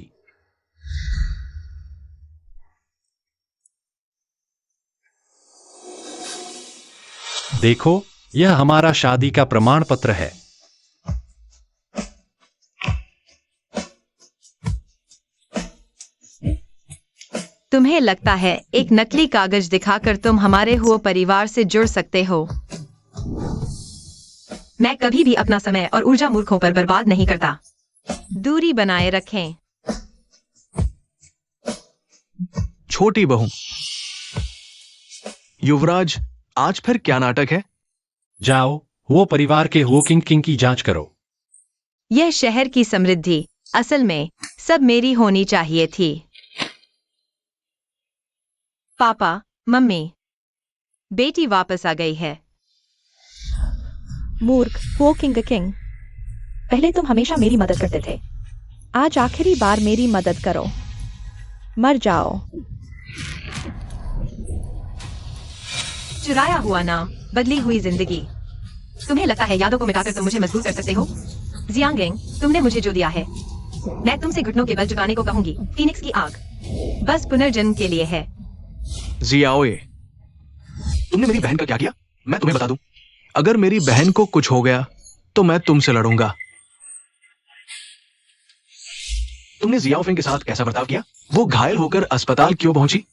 देखो, यह हमारा शादी का प्रमाण पत्र है।
तुम्हें लगता है एक नकली कागज दिखाकर तुम हमारे हुओ परिवार से जुड़ सकते हो? मैं कभी भी अपना समय और ऊर्जा मूर्खों पर बर्बाद नहीं करता। दूरी बनाए रखें।
छोटी बहू। युवराज, आज फिर क्या नाटक है?
जाओ, वो परिवार के हुओ किंग की जांच करो।
यह शहर की समृद्धि असल में सब मेरी होनी चाहिए थी। पापा, मम्मी, बेटी वापस आ गई है।
मूर्ख, वो किंग। पहले तुम हमेशा मेरी मदद करते थे। आज आखिरी बार मेरी मदद करो। मर जाओ।
चुराया हुआ नाम, बदली हुई जिंदगी। तुम्हें लगता है यादों को मिटाकर तुम मुझे मजबूर कर सकते हो? जियांगेंग, तुमने मुझे जो दिया है, मैं तुमसे घुटनों के बल झुकाने को कहूंगी। फीनिक्स की आग बस पुनर्जन्म के लिए है।
जियाओए, तुमने मेरी बहन का क्या किया? मैं तुम्हें बता दूं, अगर मेरी बहन को कुछ हो गया तो मैं तुमसे लड़ूंगा। तुमने जियाओफेंग के साथ कैसा बर्ताव किया? वो घायल होकर अस्पताल क्यों पहुंची?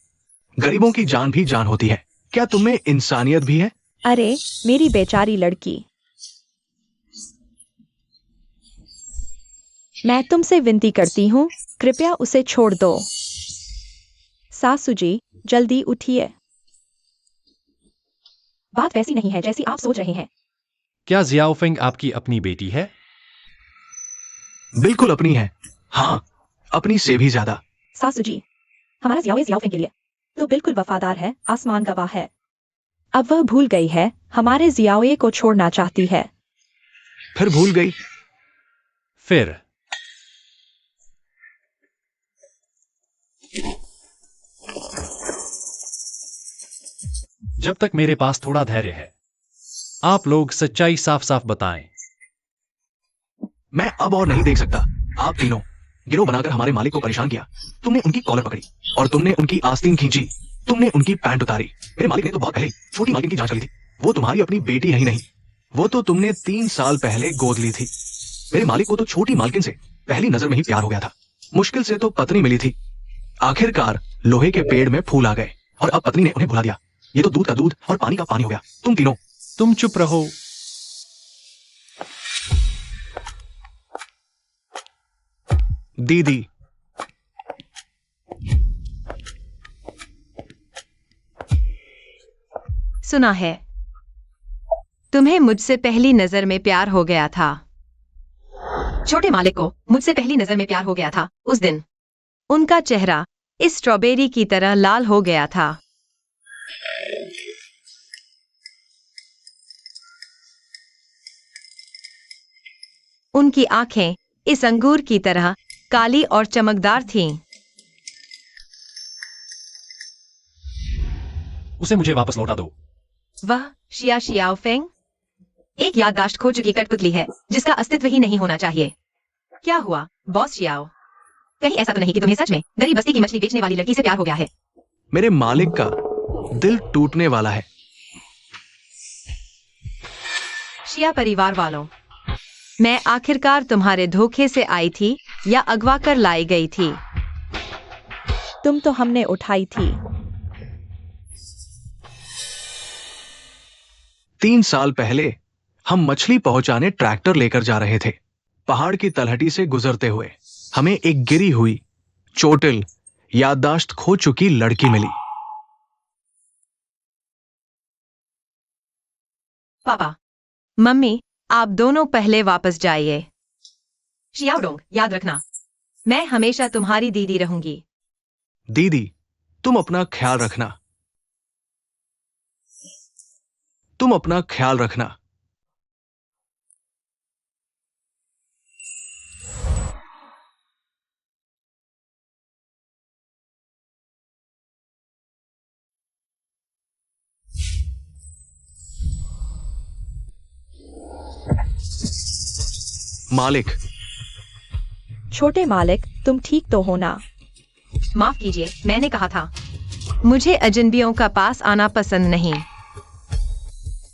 गरीबों की जान भी जान होती है। क्या तुममें इंसानियत भी है?
अरे, मेरी बेचारी लड़की। मैं तुमसे विनती करती हूँ, कृपया उसे छोड़ दो। सासू जी, जल्दी उठिए। बात वैसी नहीं है जैसी आप सोच रहे हैं।
क्या जियाओफेंग आपकी अपनी बेटी है?
बिल्कुल अपनी है। हाँ, अपनी से भी ज्यादा।
सासू जी, हमारा जियाओफेंग के लिए तो बिल्कुल वफादार है, आसमान गवाह है। अब वह भूल गई है, हमारे जियाओए को छोड़ना चाहती है।
फिर भूल गई?
फिर जब तक मेरे पास थोड़ा धैर्य है, आप लोग सच्चाई साफ साफ बताएं।
मैं अब और नहीं देख सकता। आप तीनों गिरोह बनाकर हमारे मालिक को परेशान किया। तुमने उनकी कॉलर पकड़ी और तुमने उनकी आस्तीन खींची। तुमने उनकी पैंट उतारी। मेरे मालिक ने तो बहुत पहले छोटी मालिक की जांच करी थी। वो तुम्हारी अपनी बेटी है ही नहीं, वो तो तुमने 3 साल पहले गोद ली थी। मेरे मालिक को तो छोटी मालकिन से पहली नजर में ही प्यार हो गया था। मुश्किल से तो पत्नी मिली थी। आखिरकार लोहे के पेड़ में फूल आ गए और अब पत्नी ने उन्हें भुला दिया। ये तो दूध का दूध और पानी का पानी हो गया। तुम तीनों।
तुम चुप रहो।
दीदी,
सुना है तुम्हें मुझसे पहली नजर में प्यार हो गया था। छोटे मालिक को मुझसे पहली नजर में प्यार हो गया था। उस दिन उनका चेहरा इस स्ट्रॉबेरी की तरह लाल हो गया था। उनकी आंखें इस अंगूर की तरह काली और चमकदार थीं।
उसे मुझे वापस लौटा दो।
वह शिया शियाओफेंग, एक याददाश्त खो चुकी कठपुतली है जिसका अस्तित्व ही नहीं होना चाहिए। क्या हुआ बॉस शियाओ? कहीं ऐसा तो नहीं कि तुम्हें सच में गरीब बस्ती की मछली बेचने वाली लड़की से प्यार हो गया है?
मेरे मालिक का दिल टूटने वाला है।
शिया परिवार वालों, मैं आखिरकार तुम्हारे धोखे से आई थी या अगवा कर लाई गई थी?
तुम तो हमने उठाई थी।
3 साल पहले हम मछली पहुंचाने ट्रैक्टर लेकर जा रहे थे। पहाड़ की तलहटी से गुजरते हुए हमें एक गिरी हुई, चोटिल, याददाश्त खो चुकी लड़की मिली।
पापा, मम्मी, आप दोनों पहले वापस जाइए। शियाओडोंग, याद रखना, मैं हमेशा तुम्हारी दीदी रहूंगी।
दीदी, तुम अपना ख्याल रखना। तुम अपना ख्याल रखना। मालिक।
छोटे मालिक, तुम ठीक तो हो ना?
माफ कीजिए, मैंने कहा था, मुझे अजनबियों का पास आना पसंद नहीं।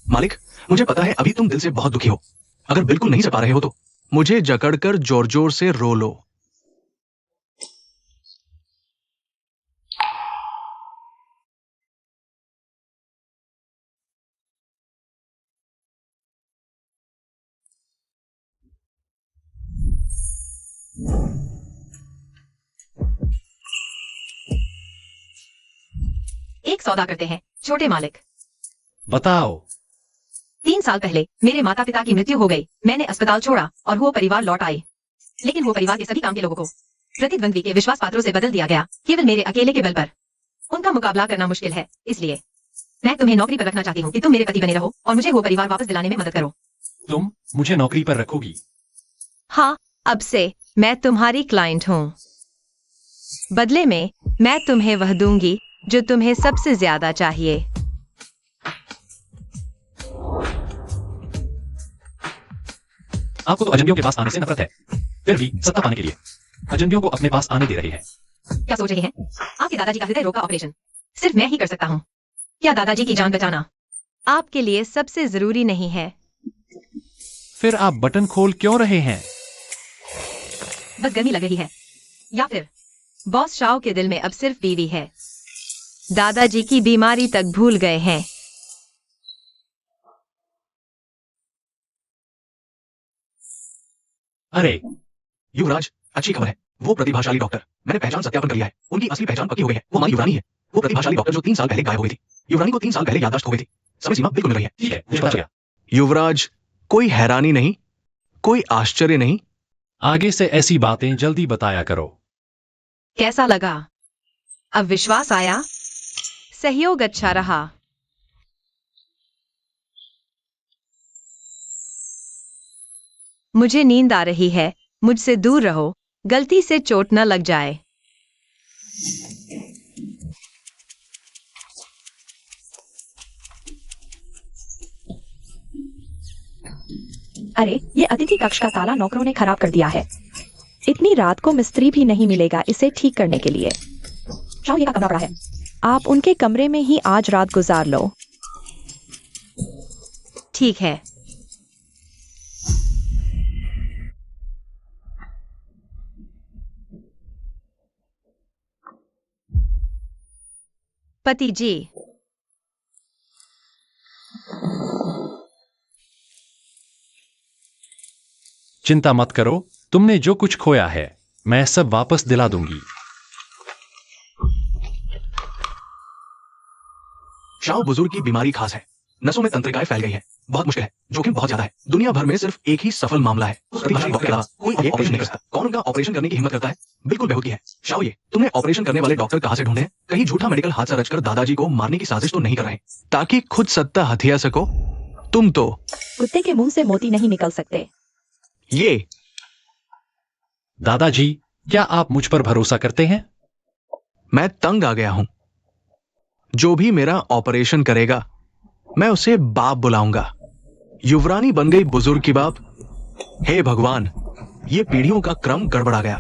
मालिक, मुझे पता है अभी तुम दिल से बहुत दुखी हो। अगर बिल्कुल नहीं सपा रहे हो तो मुझे जकड़कर जोर जोर से रो लो।
एक सौदा करते हैं, छोटे मालिक।
बताओ।
3 साल पहले मेरे माता पिता की मृत्यु हो गई। मैंने अस्पताल छोड़ा और वो परिवार लौट आए। लेकिन वो परिवार के सभी काम के लोगों को प्रतिद्वंद्वी के विश्वास पात्रों से बदल दिया गया, केवल मेरे अकेले के बल पर। उनका मुकाबला करना मुश्किल है, इसलिए मैं तुम्हें नौकरी पर रखना चाहती हूँ कि तुम मेरे पति बने रहो और मुझे वो परिवार वापस दिलाने में मदद करो।
तुम मुझे नौकरी पर रखोगी?
हाँ, अब से मैं तुम्हारी क्लाइंट हूँ। बदले में मैं तुम्हें वह दूंगी जो तुम्हें सबसे ज्यादा चाहिए।
आपको तो अजनबियों के पास आने से नफरत है, फिर भी सत्ता पाने के लिए अजनबियों को अपने पास आने दे रही है।
क्या सोच रही हैं? आपके दादाजी का हृदय रोग का ऑपरेशन सिर्फ मैं ही कर सकता हूँ। क्या दादाजी की जान बचाना आपके लिए सबसे जरूरी नहीं है?
फिर आप बटन खोल क्यों रहे हैं?
बस गर्मी लग रही है, या फिर बॉस शाओ के दिल में अब सिर्फ बीवी है। दादाजी की बीमारी तक भूल गए हैं।
अरे
युवराज, अच्छी खबर है। वो प्रतिभाशाली डॉक्टर, मैंने पहचान सत्यापन कर लिया है। उनकी असली पहचान पक्की हो गई है। वो हमारी युवरानी है। वो प्रतिभाशाली डॉक्टर जो 3 साल पहले गायब हो गई थी। युवरानी को 3 साल पहले याददाश्त हो गई थी। समय सीमा बिल्कुल मिल रही है।
ठीक है, मुझे पता चला।
युवराज, कोई हैरानी नहीं, कोई आश्चर्य नहीं।
आगे से ऐसी बातें जल्दी बताया करो।
कैसा लगा? अब विश्वास आया? सहयोग अच्छा रहा? मुझे नींद आ रही है, मुझसे दूर रहो, गलती से चोट न लग जाए।
अरे, ये अतिथि कक्ष का ताला नौकरों ने खराब कर दिया है। इतनी रात को मिस्त्री भी नहीं मिलेगा इसे ठीक करने के लिए। शाओ, ये का कमरा पड़ा है। आप उनके कमरे में ही आज रात गुजार लो।
ठीक है। पति जी,
चिंता मत करो, तुमने जो कुछ खोया है मैं सब वापस दिला दूंगी।
शाओ बुजुर्ग की बीमारी खास है। नसों में तंत्रिकाएं फैल गई है। बहुत मुश्किल है, जोखिम बहुत ज्यादा है। दुनिया भर में सिर्फ एक ही सफल मामला है। प्रतिभाशाली डॉक्टर के अलावा कोई ये ऑपरेशन नहीं कर सकता। कौन उनका ऑपरेशन करने की हिम्मत करता है? बिल्कुल बेहूदगी है। शाओ, ये तुम्हें ऑपरेशन करने वाले डॉक्टर कहां से ढूंढे हैं? कहीं झूठा मेडिकल हादसा रचकर दादाजी को मारने की साजिश तो नहीं कर रहे, ताकि खुद सत्ता हथिया सको? तुम तो
कुत्ते के मुंह से मोती नहीं निकल सकते।
ये
दादाजी, क्या आप मुझ पर भरोसा करते हैं?
मैं तंग आ गया हूं। जो भी मेरा ऑपरेशन करेगा मैं उसे बाप बुलाऊंगा। युवरानी बन गई बुजुर्ग की बाप। हे भगवान, ये पीढ़ियों का क्रम गड़बड़ा गया।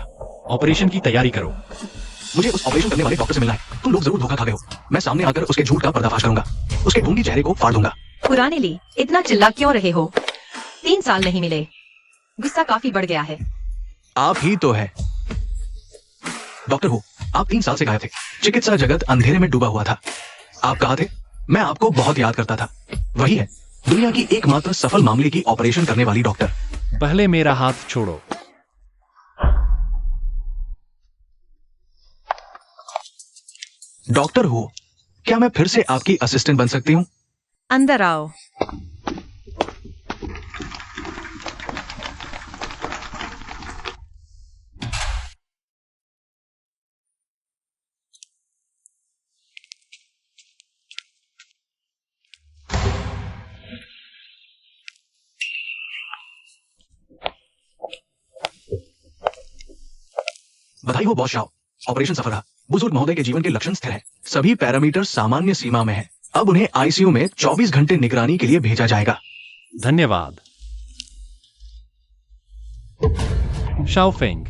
ऑपरेशन की तैयारी करो।
मुझे उस ऑपरेशन करने वाले डॉक्टर से मिलना है। तुम लोग जरूर धोखा खा गए हो। मैं सामने आकर उसके झूठ का पर्दाफाश करूंगा। उसके ढोंगी चेहरे को फाड़ दूंगा।
पुराने ली, इतना चिल्ला क्यों रहे हो? 3 साल नहीं मिले, गुस्सा काफी बढ़ गया है।
आप ही तो है। डॉक्टर हो, आप 3 साल से गायब थे। चिकित्सा जगत अंधेरे में डूबा हुआ था। आप कहाँ थे? मैं आपको बहुत याद करता था। वही है, दुनिया की एकमात्र सफल मामले की ऑपरेशन करने वाली डॉक्टर।
पहले मेरा हाथ छोड़ो।
डॉक्टर हो, क्या मैं फिर से आपकी असिस्टेंट बन सकती हूँ?
अंदर आओ।
बधाई हो बॉस शाह, ऑपरेशन सफल रहा। बुजुर्ग महोदय के जीवन के लक्षण स्थिर हैं। सभी पैरामीटर सामान्य सीमा में हैं। अब उन्हें आईसीयू में 24 घंटे निगरानी के लिए भेजा जाएगा।
धन्यवाद शाओफेंग।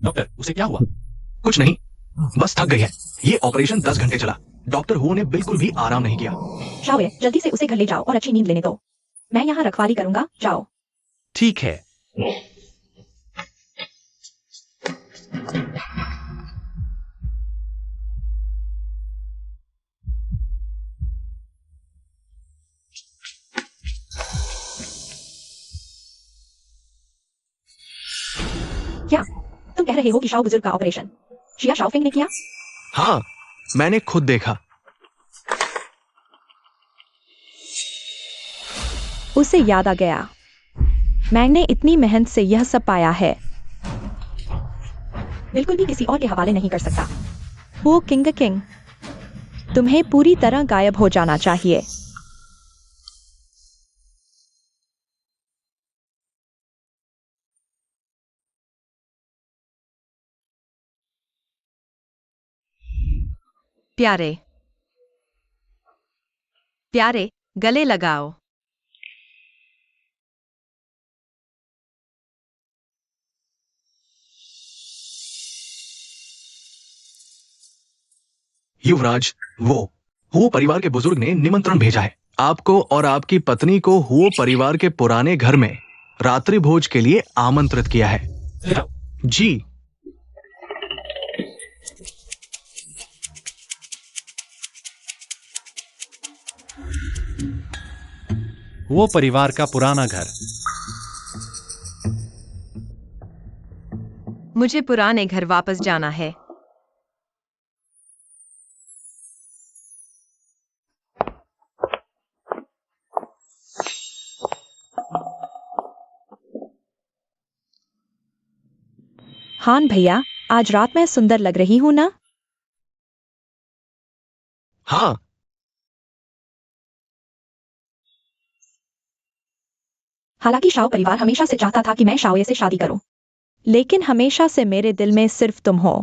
डॉक्टर, उसे क्या हुआ?
कुछ नहीं, बस थक गई है। ये ऑपरेशन 10 घंटे चला। डॉक्टर हो ने बिल्कुल भी आराम नहीं किया।
शाओए, जल्दी से उसे घर ले जाओ और अच्छी नींद लेने दो। मैं यहाँ रखवाली करूंगा, जाओ।
ठीक है।
क्या तुम कह रहे हो कि शाओ बुजुर्ग का ऑपरेशन शिया शाओफिंग ने किया?
हाँ, मैंने खुद देखा।
उसे याद आ गया, मैंने इतनी मेहनत से यह सब पाया है। बिल्कुल भी किसी और के हवाले नहीं कर सकता। वो किंग, तुम्हें पूरी तरह गायब हो जाना चाहिए।
प्यारे प्यारे, गले लगाओ।
युवराज, वो परिवार के बुजुर्ग ने निमंत्रण भेजा है। आपको और आपकी पत्नी को हुओ परिवार के पुराने घर में रात्रि भोज के लिए आमंत्रित किया है। जी,
वो परिवार का पुराना घर।
मुझे पुराने घर वापस जाना है।
हान भैया, आज रात मैं सुंदर लग रही हूं ना?
हाँ।
हालांकि शाओ परिवार हमेशा से चाहता था कि मैं शाओये से शादी करूं, लेकिन हमेशा से मेरे दिल में सिर्फ तुम हो।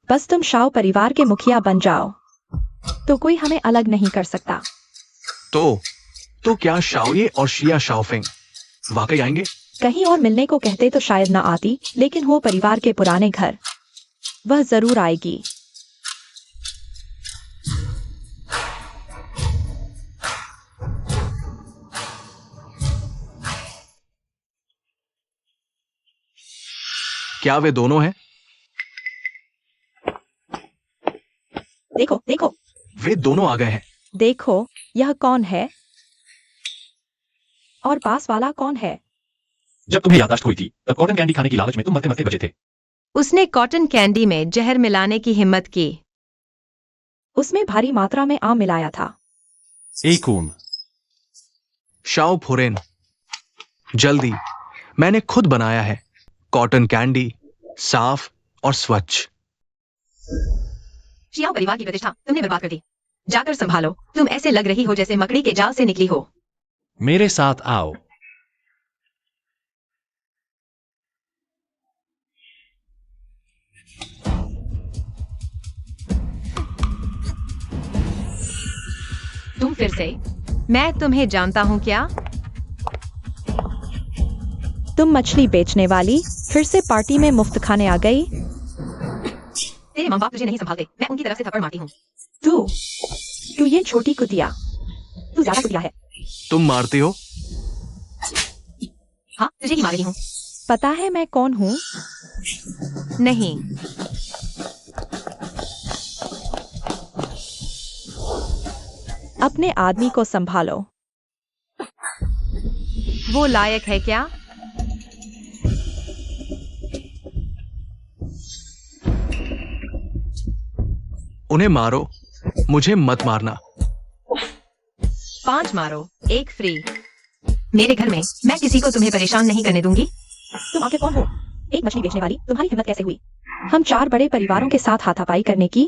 बस तुम शाओ परिवार के मुखिया बन जाओ तो कोई हमें अलग नहीं कर सकता।
तो क्या शाओये और शिया शाओफिंग वाकई आएंगे?
कहीं और मिलने को कहते तो शायद ना आती, लेकिन वो परिवार के पुराने घर, वह जरूर आएगी।
क्या वे दोनों हैं?
देखो देखो,
वे दोनों आ गए हैं।
देखो, यह कौन है और पास वाला कौन है?
जब तुम्हें याददाश्त हुई थी तब कॉटन कैंडी खाने की लालच में तुम मरते मरते बचे थे।
उसने कॉटन कैंडी में जहर मिलाने की हिम्मत की।
उसमें भारी मात्रा में आम मिलाया था।
एक ऊन।
शाओ फुरेन, जल्दी, मैंने खुद बनाया है। कॉटन कैंडी, साफ और स्वच्छ।
शियाओ परिवार की प्रतिष्ठा तुमने बर्बाद कर दी। जाकर संभालो, तुम ऐसे लग रही हो जैसे मकड़ी के जाल से निकली हो।
मेरे साथ आओ।
तुम फिर से मैं तुम्हें जानता हूँ क्या?
तुम मछली बेचने वाली फिर से पार्टी में मुफ्त खाने आ गई।
तेरे माँ बाप तुझे नहीं संभालते, मैं उनकी तरफ से थप्पड़ मारती हूँ।
तू ये छोटी कुतिया, तू ज्यादा कुतिया है।
तुम मारती हो?
हाँ, तुझे ही मार रही हूँ।
पता है मैं कौन हूँ?
नहीं।
अपने आदमी को संभालो।
वो लायक है क्या?
उन्हें मारो, मुझे मत मारना।
5 मारो, 1 फ्री। मेरे घर में मैं किसी को तुम्हें परेशान नहीं करने दूंगी।
तुम आखिर कौन हो? एक मछली बेचने वाली, तुम्हारी हिम्मत कैसे हुई? हम 4 बड़े परिवारों के साथ हाथापाई करने की।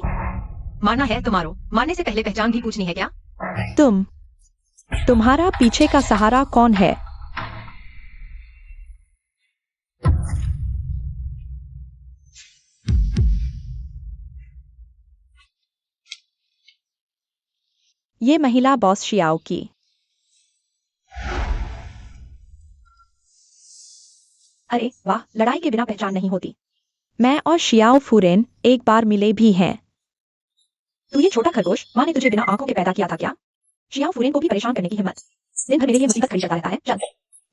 मारना है तो मारो, मारने से पहले पहचान भी पूछनी है क्या?
तुम्हारा पीछे का सहारा कौन है? ये महिला बॉस शियाओ की। अरे वाह, लड़ाई के बिना पहचान नहीं होती। मैं और शियाओ फुरेन एक बार मिले भी हैं। तू ये छोटा खरगोश, माँ ने तुझे बिना आंखों के पैदा किया था क्या? शियाओ फुरेन को भी परेशान करने की हिम्मत। दिन भर मेरे लिए मुसीबत खड़ी करता रहता है। चल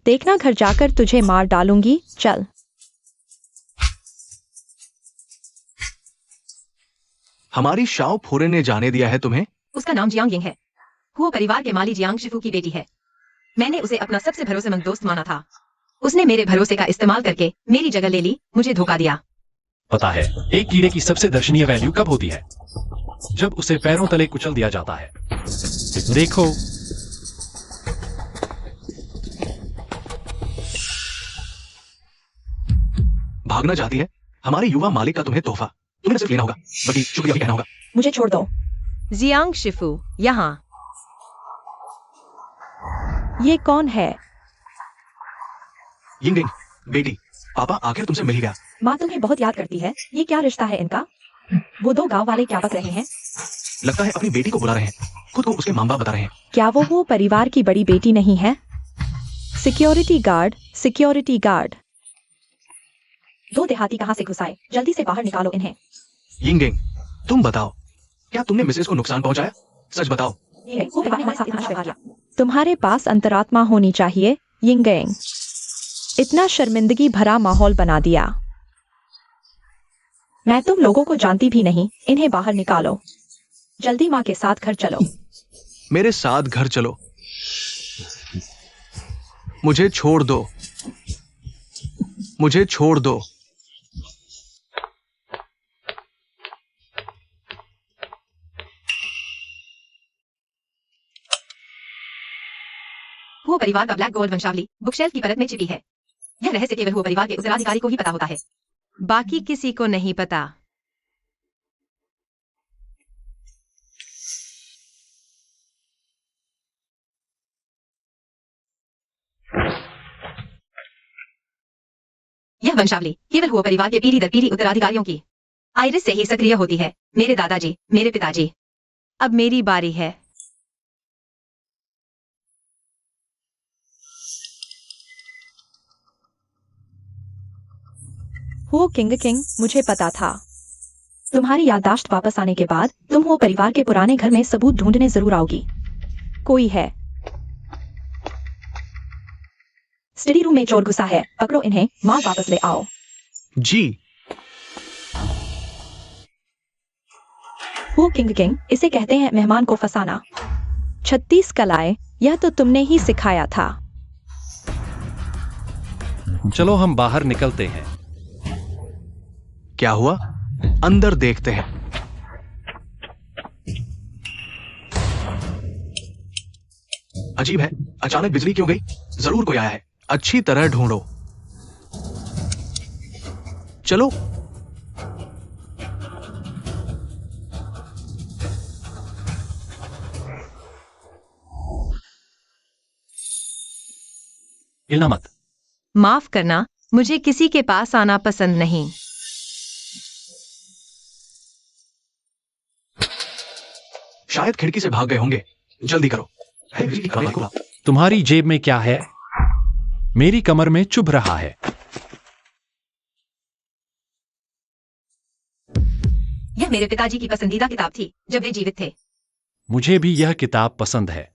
देखना, घर जाकर तुझे मार डालूंगी। चल।
हमारी शाओ फुरे ने जाने दिया है तुम्हें?
उसका नाम जियांग यिंग है। वो परिवार के माली जियांग शिफू की बेटी है। मैंने उसे अपना सबसे भरोसेमंद दोस्त माना था। उसने मेरे भरोसे का इस्तेमाल करके मेरी जगह ले ली, मुझे धोखा दिया।
पता है एक कीड़े की सबसे दर्शनीय वैल्यू कब होती है? जब उसे पैरों तले कुचल दिया जाता है। देखो,
भागना चाहती है? हमारे युवा मालिक का तुम्हें तोहफा तुम्हें सिर्फ लेना होगा, बल्कि शुक्रिया भी कहना होगा।
मुझे छोड़ दो।
जियांग शिफू यहाँ।
ये कौन है?
यिंगिंग, बेटी, पापा आखिर तुमसे मिल ही गया।
माँ तुम्हें बहुत याद करती है। ये क्या रिश्ता है इनका? वो 2 गांव वाले क्या बक रहे हैं?
लगता है अपनी बेटी को बुला रहे हैं, खुद को उसके माँ बाप बता रहे हैं।
क्या वो परिवार की बड़ी बेटी नहीं है? Security guard, security guard. 2 देहाती कहाँ से घुस आए? जल्दी से बाहर निकालो इन्हें।
यिंगिंग, तुम बताओ, क्या तुमने मिसेस को नुकसान पहुंचाया? सच बताओ।
वो परिवार ने हमारे साथ इतना अच्छा व्यवहार किया। तुम्हारे पास अंतरात्मा होनी चाहिए, यिंगेंग। इतना शर्मिंदगी भरा माहौल बना दिया। मैं तुम लोगों को जानती भी नहीं। इन्हें बाहर निकालो। जल्दी माँ के साथ घर चलो।
मेरे साथ घर चलो। मुझे छोड़ दो, मुझे छोड़ दो।
वो परिवार का ब्लैक गोल्ड वंशावली बुकशेल्फ की परत में छिपी है। यह रहस्य केवल वो परिवार के उत्तराधिकारी को ही पता होता है, बाकी किसी को नहीं पता। यह वंशावली केवल वो परिवार के पीढ़ी दर पीढ़ी उत्तराधिकारियों की आइरिस से ही सक्रिय होती है। मेरे दादाजी, मेरे पिताजी। अब मेरी बारी है।
हो किंग, मुझे पता था। तुम्हारी याददाश्त वापस आने के बाद तुम वो परिवार के पुराने घर में सबूत ढूंढने जरूर आओगी। कोई है। स्टडी रूम में चोर घुसा है, पकड़ो इन्हें। माँ वापस ले आओ।
जी।
हो किंग, इसे कहते हैं मेहमान को फंसाना। 36 कलाएं, यह तो तुमने ही सिखाया था।
चलो हम बाहर निकलते हैं।
क्या हुआ? अंदर देखते हैं। अजीब है, अचानक बिजली क्यों गई? जरूर कोई आया है। अच्छी तरह ढूंढो। चलो।
हिलना मत।
माफ करना, मुझे किसी के पास आना पसंद नहीं।
शायद खिड़की से भाग गए होंगे। जल्दी करो।
तुम्हारी जेब में क्या है? मेरी कमर में चुभ रहा है।
यह मेरे पिताजी की पसंदीदा किताब थी जब वे जीवित थे।
मुझे भी यह किताब पसंद है।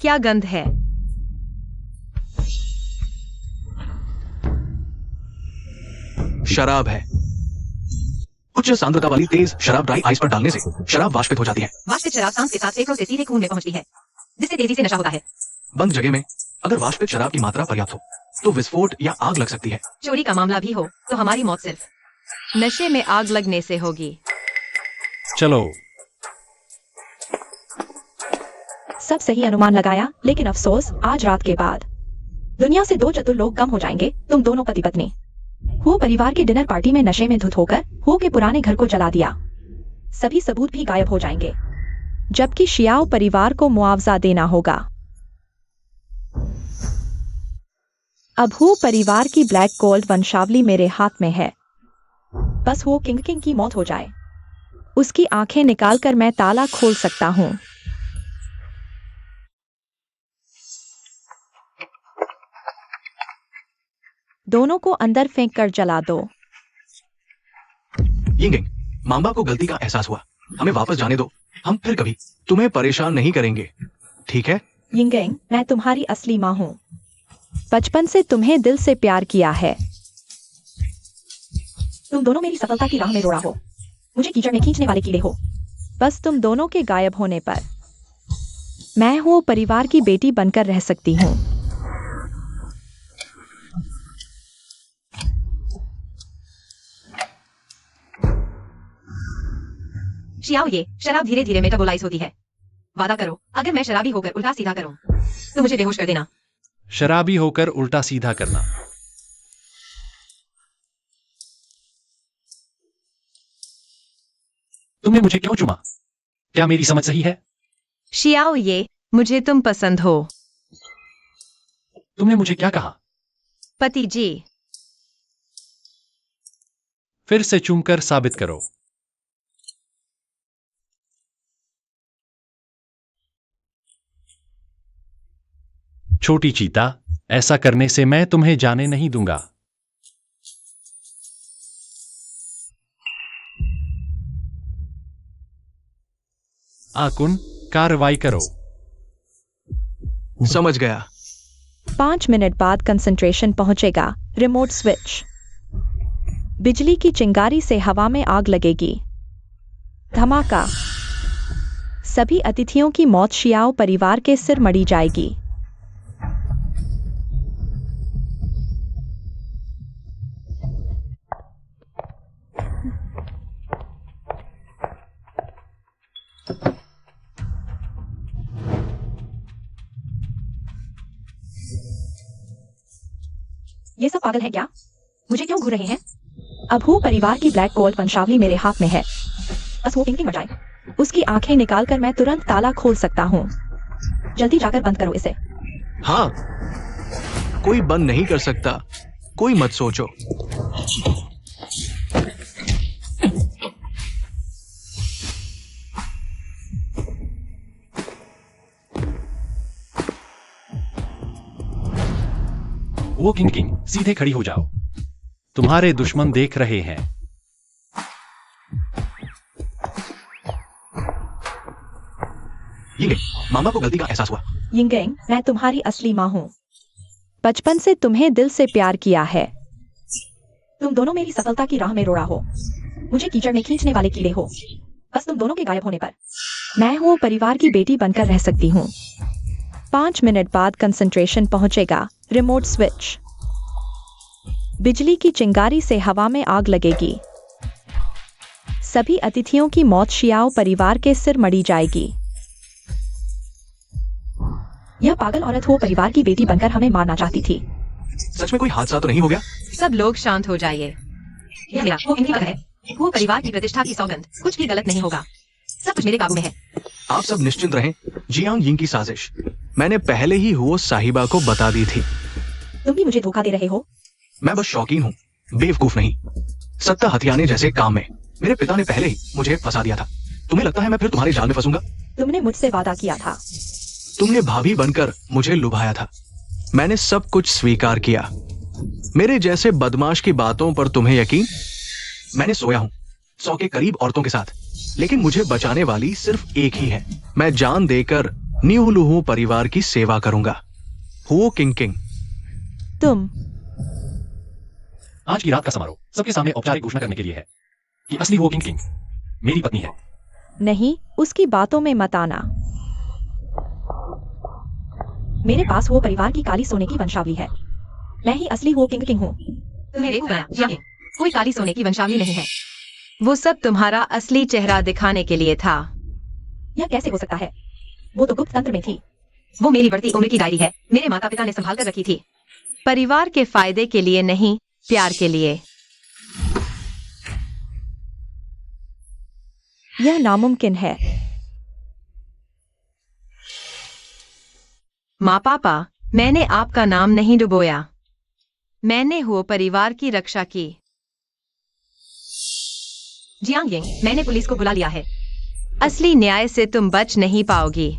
क्या गंध है?
शराब है। उच्च सांद्रता वाली तेज शराब ड्राई आइस पर डालने से शराब वाष्पित हो जाती है।
वाष्पित शराब सांस के साथ फेफड़ों से सीधे खून में पहुंचती है, जिससे तेजी से नशा होता है।
बंद जगह में अगर वाष्पित शराब की मात्रा पर्याप्त हो तो विस्फोट या आग लग सकती है।
चोरी का मामला भी हो तो हमारी मौत सिर्फ नशे में आग लगने से होगी।
चलो।
सब सही अनुमान लगाया, लेकिन अफसोस आज रात के बाद दुनिया से 2 चतुर लोग कम हो जाएंगे। तुम दोनों पति पत्नी हु परिवार की डिनर पार्टी में नशे में धुत होकर हु के पुराने घर को जला दिया। सभी सबूत भी गायब हो जाएंगे, जबकि शियाओ परिवार को मुआवजा देना होगा। अब हु परिवार की ब्लैक गोल्ड वंशावली मेरे हाथ में है। बस वो किंग की मौत हो जाए, उसकी आंखें निकालकर मैं ताला खोल सकता हूं। दोनों को अंदर फेंक कर जला दो।
यिंगिंग, मामा को गलती का एहसास हुआ। हमें वापस जाने दो। हम फिर कभी तुम्हें परेशान नहीं करेंगे, ठीक है?
यिंगिंग, मैं तुम्हारी असली माँ हूँ। बचपन से तुम्हें दिल से प्यार किया है। तुम दोनों मेरी सफलता की राह में रोड़ा हो, मुझे कीचड़ में खींचने वाले कीड़े हो। बस तुम दोनों के गायब होने पर मैं हूँ परिवार की बेटी बनकर रह सकती हूँ।
शियाओ, ये शराब धीरे धीरे मेटाबोलाइज होती है। वादा करो, अगर मैं शराबी होकर उल्टा सीधा करूं तो मुझे बेहोश कर देना।
शराबी होकर उल्टा सीधा करना। तुमने मुझे क्यों चुमा? क्या मेरी समझ सही है?
शियाओ, ये मुझे तुम पसंद हो।
तुमने मुझे क्या कहा?
पति जी।
फिर से चूमकर साबित करो। छोटी चीता, ऐसा करने से मैं तुम्हें जाने नहीं दूंगा। आकुन, कार्रवाई करो।
समझ गया।
5 मिनट बाद कंसंट्रेशन पहुंचेगा। Remote switch. बिजली की चिंगारी से हवा में आग लगेगी। धमाका। सभी अतिथियों की मौत शियाओ परिवार के सिर मड़ी जाएगी। ये सब पागल है क्या? मुझे क्यों घूर रहे हैं? अब हु परिवार की ब्लैक गोल्ड वंशावली मेरे हाथ में है। बस वो किंग बजाए, उसकी आंखें निकालकर मैं तुरंत ताला खोल सकता हूँ। जल्दी जाकर बंद करो इसे।
हाँ, कोई बंद नहीं कर सकता। कोई मत सोचो।
वो किंग, सीधे खड़ी हो जाओ। तुम्हारे दुश्मन देख रहे हैं।
यिंगिंग, मामा को गलती का एहसास हुआ।
यिंगिंग, मैं तुम्हारी असली माँ हूँ। बचपन से तुम्हें दिल से प्यार किया है। तुम दोनों मेरी सफलता की राह में रोड़ा हो, मुझे कीचड़ में खींचने वाले कीड़े हो। बस तुम दोनों के गायब होने पर मैं हूँ परिवार की बेटी बनकर रह सकती हूँ। 5 मिनट बाद कंसंट्रेशन पहुंचेगा। Remote switch. बिजली की चिंगारी से हवा में आग लगेगी। सभी अतिथियों की मौत शियाओ परिवार के सिर मड़ी जाएगी। यह पागल औरत हो परिवार की बेटी बनकर हमें मारना चाहती थी।
सच में कोई हादसा तो नहीं हो गया?
सब लोग शांत हो जाइए। यह मेरा वो किंग है। वो परिवार की प्रतिष्ठा की सौगंध, कुछ भी गलत नहीं होगा। सब कुछ मेरे काबू में है।
आप सब निश्चिंत रहें। जियांग यिंग की साजिश मैंने पहले ही हुओ साहिबा को बता दी थी।
तुम भी मुझे धोखा दे रहे हो।
मैं बस शौकीन हूँ, बेवकूफ नहीं। सत्ता हथियाने जैसे काम में मेरे पिता ने पहले ही मुझे फंसा दिया था। तुम्हें लगता है मैं फिर तुम्हारे जाल में फंसूंगा?
तुमने मुझसे वादा किया था।
तुमने भाभी बनकर मुझे लुभाया था। मैंने सब कुछ स्वीकार किया। मेरे जैसे बदमाश की बातों पर तुम्हें यकीन? मैंने सोया हूं 100 के करीब औरतों के साथ, लेकिन मुझे बचाने वाली सिर्फ एक ही है। मैं जान देकर न्यू लुहू परिवार की सेवा करूंगा। हुओ किंग किंग।
तुम
आज की रात का समारोह सबके सामने औपचारिक घोषणा करने के लिए है कि असली वो किंग मेरी पत्नी है।
नहीं, उसकी बातों में मत आना। मेरे पास वो परिवार की काली सोने की वंशावली है। मैं ही असली वो किंग हूँ।
तुम्हें बेवकूफ बनाया जियांग। कोई काली सोने की वंशावली नहीं है। वो सब तुम्हारा असली चेहरा दिखाने के लिए था।
यह कैसे हो सकता है? वो तो गुप्त तंत्र में थी।
वो मेरी बढ़ती उम्र की डायरी है। मेरे माता पिता ने संभाल कर रखी थी। परिवार के फायदे के लिए नहीं, प्यार के लिए।
यह नामुमकिन है।
माँ पापा, मैंने आपका नाम नहीं डुबोया। मैंने हुओ परिवार की रक्षा की। जियांग यिंग, मैंने पुलिस को बुला लिया है। असली न्याय से तुम बच नहीं पाओगी।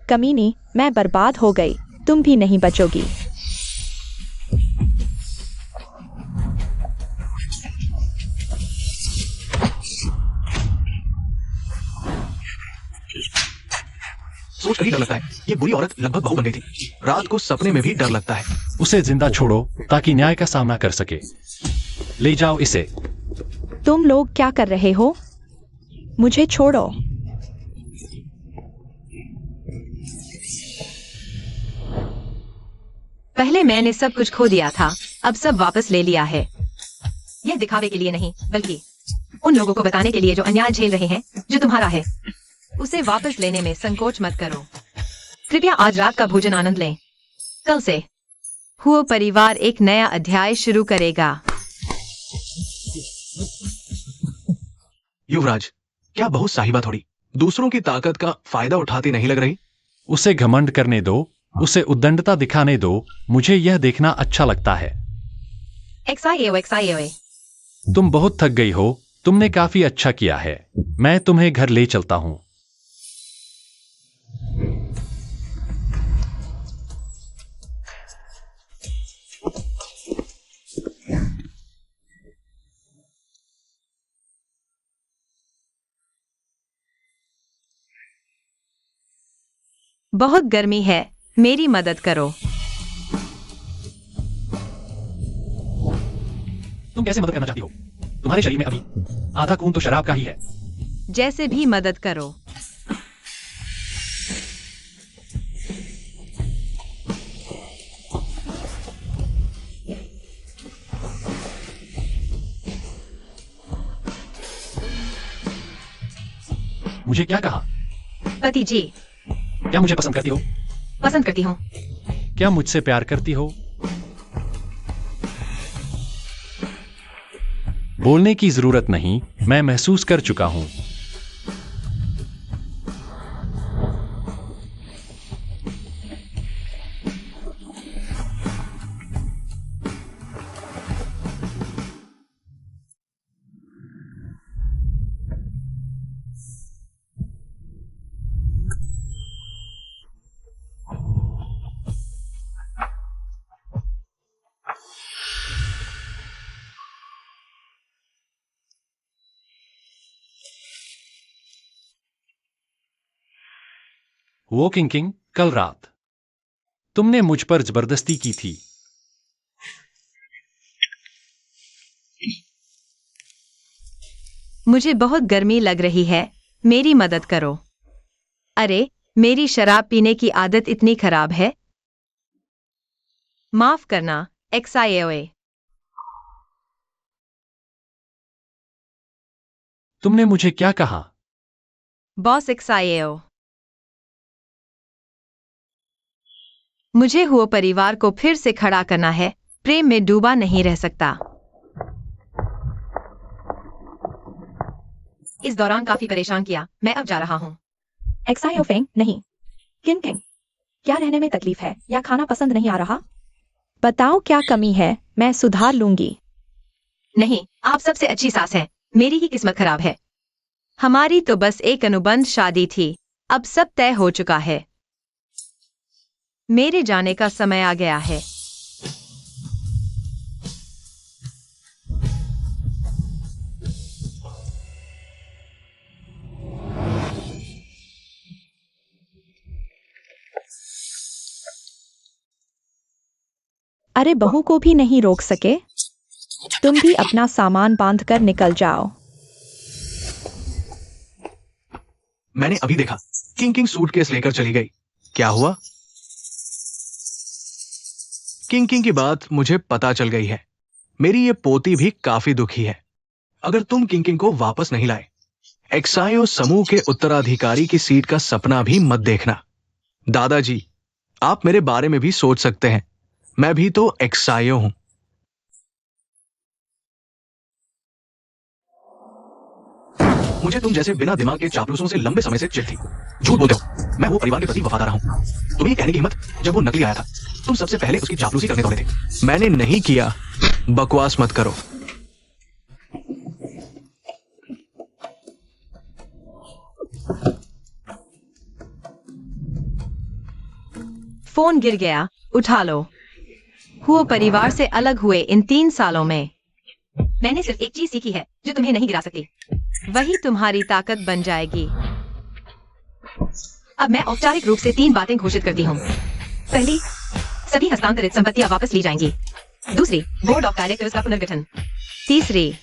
कमीनी, मैं बर्बाद हो गई। तुम भी नहीं बचोगी।
सोच कर ही डर लगता है। ये बुरी औरत लगभग बहू बन गई थी। रात को सपने में भी डर लगता है।
उसे जिंदा छोड़ो ताकि न्याय का सामना कर सके। ले जाओ इसे।
तुम लोग क्या कर रहे हो? मुझे छोड़ो।
पहले मैंने सब कुछ खो दिया था, अब सब वापस ले लिया है। यह दिखावे के लिए नहीं, बल्कि उन लोगों को बताने के लिए जो अन्याय झेल रहे हैं, जो तुम्हारा है। उसे वापस लेने में संकोच मत करो। कृपया आज रात का भोजन आनंद लें। कल से हुओ परिवार एक नया अध्याय शुरू करेगा।
युवराज, क्या बहू साहिबा थोड़ी दूसरों की ताकत का फायदा उठाती नहीं लग रही?
उसे घमंड करने दो, उसे उद्दंडता दिखाने दो। मुझे यह देखना अच्छा लगता है।
XIAO।
तुम बहुत थक गई हो। तुमने काफी अच्छा किया है। मैं तुम्हें घर ले चलता हूं।
बहुत गर्मी है, मेरी मदद करो।
तुम कैसे मदद करना चाहती हो? तुम्हारे शरीर में अभी आधा खून तो शराब का ही है।
जैसे भी मदद करो।
मुझे क्या कहा?
पति जी,
क्या मुझे पसंद करती हो?
पसंद करती हूँ।
क्या मुझसे प्यार करती हो? बोलने की जरूरत नहीं, मैं महसूस कर चुका हूं। वो किंग, कल रात तुमने मुझ पर जबरदस्ती की थी।
मुझे बहुत गर्मी लग रही है, मेरी मदद करो। अरे, मेरी शराब पीने की आदत इतनी खराब है। माफ करना, XIAO।
तुमने मुझे क्या कहा?
Boss XIAO। मुझे हुओ परिवार को फिर से खड़ा करना है। प्रेम में डूबा नहीं रह सकता। इस दौरान काफी परेशान किया। मैं अब जा रहा हूँ।
एक्सायो फेंग नहीं। किन किंग, क्या रहने में तकलीफ है या खाना पसंद नहीं आ रहा? बताओ क्या कमी है, मैं सुधार लूंगी।
नहीं, आप सबसे अच्छी सास हैं। मेरी ही किस्मत खराब है। हमारी तो बस एक अनुबंध शादी थी, अब सब तय हो चुका है। मेरे जाने का समय आ गया है।
अरे बहू को भी नहीं रोक सके? तुम भी अपना सामान बांध कर निकल जाओ।
मैंने अभी देखा किंग किंग सूटकेस लेकर चली गई। क्या हुआ? किंग किंग की बात मुझे पता चल गई है। मेरी ये पोती भी काफी दुखी है। अगर तुम किंग किंग को वापस नहीं लाए, एक्सायो समूह के उत्तराधिकारी की सीट का सपना भी मत देखना। दादाजी, आप मेरे बारे में भी सोच सकते हैं। मैं भी तो एक्सायो हूं। मुझे तुम जैसे बिना दिमाग के चापलूसों से लंबे समय से चिढ़ थी। झूठ बोलते हो, मैं वो परिवार के प्रति वफादार हूं। तुम्हें ये कहने की हिम्मत जब वो नकली आया था, तुम सबसे पहले उसकी चापलूसी करने दौड़े थे। मैंने नहीं किया। बकवास मत करो।
फोन गिर गया, उठा लो। हुओ परिवार से अलग हुए इन 3 सालों में मैंने सिर्फ एक चीज सीखी है जो तुम्हें नहीं गिरा सकती। वही तुम्हारी ताकत बन जाएगी। अब मैं औपचारिक रूप से 3 बातें घोषित करती हूँ। पहली, सभी हस्तांतरित संपत्तियां वापस ली जाएंगी। दूसरी, बोर्ड ऑफ डायरेक्टर्स का पुनर्गठन। तीसरी,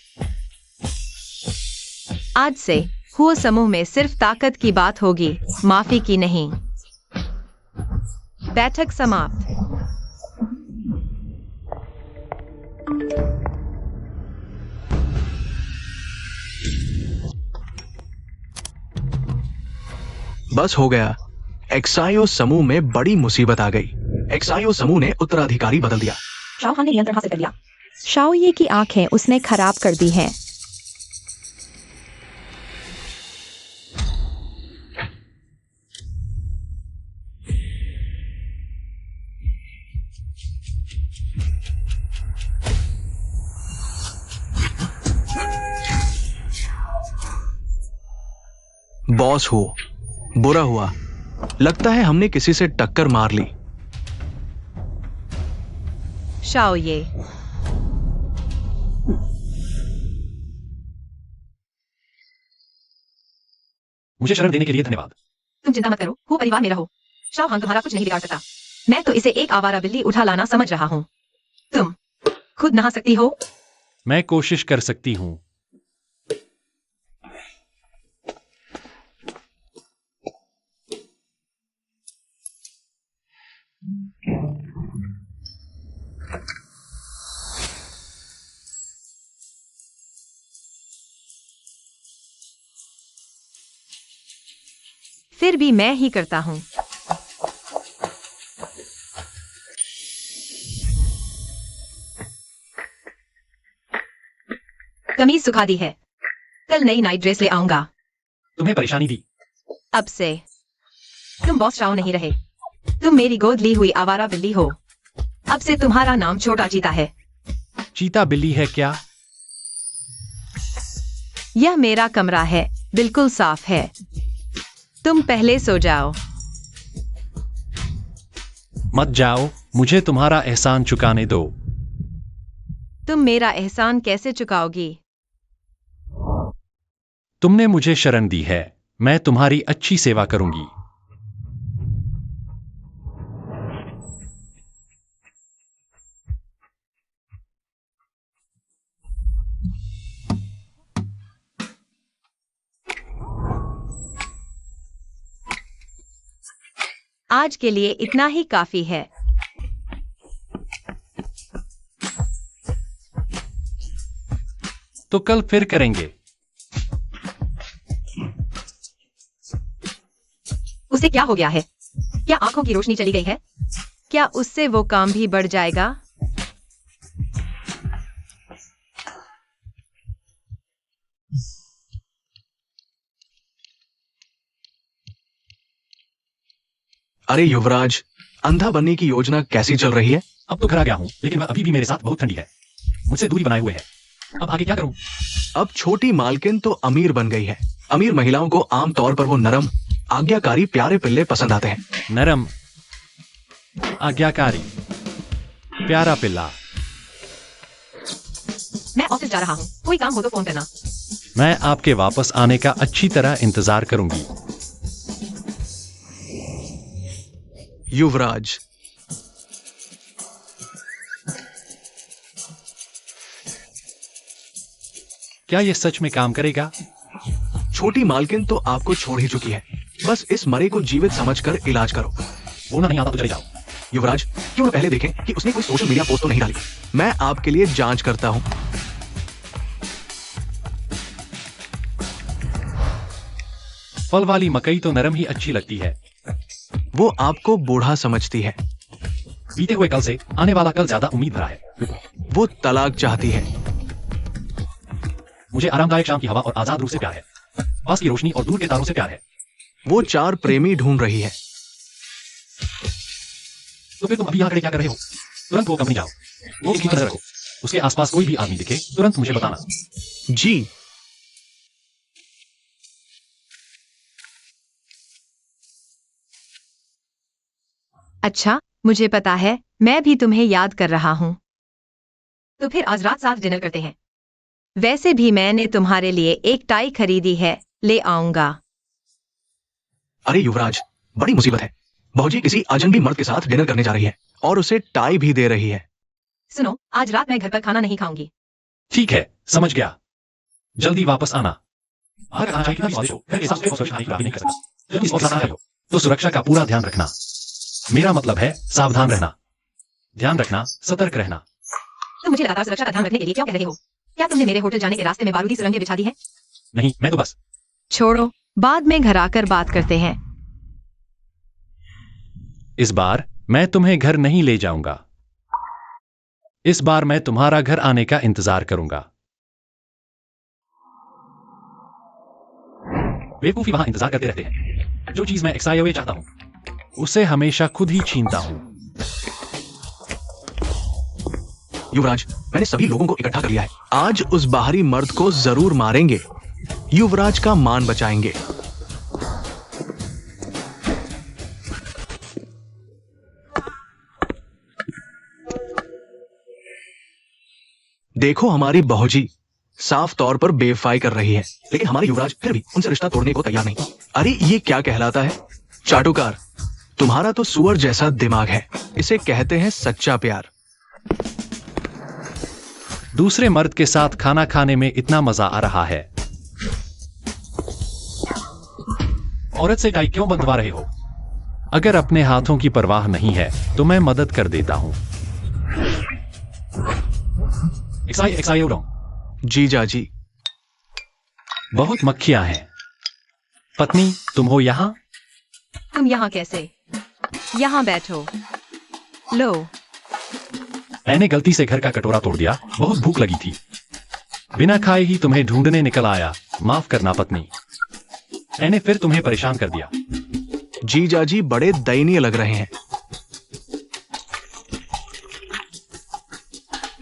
आज से हुओ समूह में सिर्फ ताकत की बात होगी, माफी की नहीं। बैठक समाप्त।
बस हो गया। एक्सायो समूह में बड़ी मुसीबत आ गई। एक्सायो समूह ने उत्तराधिकारी बदल दिया।
शाओ खान ने नियंत्रण हासिल कर लिया। शाओ ये की आंखें उसने खराब कर दी हैं।
बॉस हो, बुरा हुआ। लगता है हमने किसी से टक्कर मार ली।
शाओ ये।
मुझे शरण देने के लिए धन्यवाद।
तुम चिंता मत करो, वो परिवार मेरा हो। शाओ हांग तुम्हारा कुछ नहीं बिगाड़ सकता। मैं तो इसे एक आवारा बिल्ली उठा लाना समझ रहा हूँ। तुम खुद नहा सकती हो।
मैं कोशिश कर सकती हूँ।
फिर भी मैं ही करता हूँ। कमीज सुखा दी है। कल नई नाइट ड्रेस ले आऊंगा।
तुम्हें परेशानी दी।
अब से तुम बॉस शाओ नहीं रहे। तुम मेरी गोद ली हुई आवारा बिल्ली हो। अब से तुम्हारा नाम छोटा चीता है।
चीता बिल्ली है क्या?
यह मेरा कमरा है, बिल्कुल साफ है। तुम पहले सो जाओ।
मत जाओ, मुझे तुम्हारा एहसान चुकाने दो।
तुम मेरा एहसान कैसे चुकाओगी?
तुमने मुझे शरण दी है, मैं तुम्हारी अच्छी सेवा करूंगी।
आज के लिए इतना ही काफी है।
तो कल फिर करेंगे।
उसे क्या हो गया है? क्या आंखों की रोशनी चली गई है? क्या उससे वो काम भी बढ़ जाएगा?
अरे युवराज, अंधा बनने की योजना कैसी चल रही है?
अब तो घर आ गया हूँ, लेकिन वह अभी भी मेरे साथ बहुत ठंडी है। मुझसे दूरी बनाए हुए है। अब आगे क्या करूँ?
अब छोटी मालकिन तो अमीर बन गई है। अमीर महिलाओं को आमतौर पर वो नरम, आज्ञाकारी प्यारे पिल्ले पसंद आते हैं।
नरम, आज्ञाकारी, प्यारा पिल्ला।
मैं ऑफिस जा रहा हूँ, कोई काम हो तो फोन करना।
मैं आपके वापस आने का अच्छी तरह इंतजार करूंगी।
युवराज,
क्या यह सच में काम करेगा?
छोटी मालकिन तो आपको छोड़ ही चुकी है। बस इस मरे को जीवित समझकर इलाज करो।
बोलना नहीं आता तो चले जाओ।
युवराज, क्यों न पहले देखें कि उसने कोई सोशल मीडिया पोस्ट तो नहीं डाली। मैं आपके लिए जांच करता हूं।
फल वाली मकई तो नरम ही अच्छी लगती है।
वो आपको बूढ़ा समझती है।
बीते हुए कल से आने वाला कल ज्यादा उम्मीद भरा है।
वो तलाक चाहती है।
मुझे आरामदायक शाम की हवा और आजाद रूह से प्यार है। पास की रोशनी और दूर के तारों से प्यार है।
वो 4 प्रेमी ढूंढ रही है।
तो फिर तुम अभी यहाँ खड़े क्या कर रहे हो? तुरंत वो कंपनी जाओ। वो उसकी नजर रखो। उसके आसपास कोई भी आदमी दिखे तुरंत मुझे बताना।
जी।
अच्छा, मुझे पता है, मैं भी तुम्हें याद कर रहा हूँ। तो फिर आज रात साथ डिनर करते हैं। वैसे भी मैंने तुम्हारे लिए एक टाई खरीदी है, ले आऊंगा।
अरे युवराज, बड़ी मुसीबत है। बहूजी किसी अजनबी मर्द के साथ डिनर करने जा रही है और उसे टाई भी दे रही है।
सुनो, आज रात मैं घर पर खाना नहीं खाऊंगी।
ठीक है, समझ गया। जल्दी वापस आना। अगर खाना कितना भी स्वादिष्ट हो, घर के साथ सुरक्षा नहीं कर सकता। जल्दी और खाना हो तो सुरक्षा का पूरा ध्यान रखना। मेरा मतलब है सावधान रहना, ध्यान रखना, सतर्क रहना।
तुम मुझे लगातार सुरक्षा का ध्यान रखने के लिए क्यों कह रहे हो? क्या तुमने मेरे होटल जाने के रास्ते में बारूदी सुरंगें बिछा दी है?
नहीं, मैं तो बस।
छोड़ो, बाद में घर आकर बात करते हैं।
इस बार मैं तुम्हें घर नहीं ले जाऊंगा। इस बार मैं तुम्हारा घर आने का इंतजार करूंगा। बेवकूफी वहां इंतजार करते रहते हैं। जो चीज मैं XIOA चाहता हूं उसे हमेशा खुद ही छीनता हूं।
युवराज, मैंने सभी लोगों को इकट्ठा कर लिया है। आज उस बाहरी मर्द को जरूर मारेंगे। युवराज का मान बचाएंगे। देखो हमारी बहूजी साफ तौर पर बेवफाई कर रही है, लेकिन हमारे युवराज फिर भी उनसे रिश्ता तोड़ने को तैयार नहीं। अरे ये क्या कहलाता है? चाटुकार, तुम्हारा तो सुअर जैसा दिमाग है। इसे कहते हैं सच्चा प्यार।
दूसरे मर्द के साथ खाना खाने में इतना मजा आ रहा है। औरत से टाई क्यों बंधवा रहे हो? अगर अपने हाथों की परवाह नहीं है तो मैं मदद कर देता हूं। XIO।
जीजा जी।
बहुत मक्खियां हैं। पत्नी, तुम हो यहां?
तुम यहाँ कैसे? यहाँ बैठो। लो।
मैंने गलती से घर का कटोरा तोड़ दिया। बहुत भूख लगी थी। बिना खाए ही तुम्हें ढूंढने निकल आया। माफ करना पत्नी। मैंने फिर तुम्हें परेशान कर दिया।
जीजा जी बड़े दयनीय लग रहे हैं।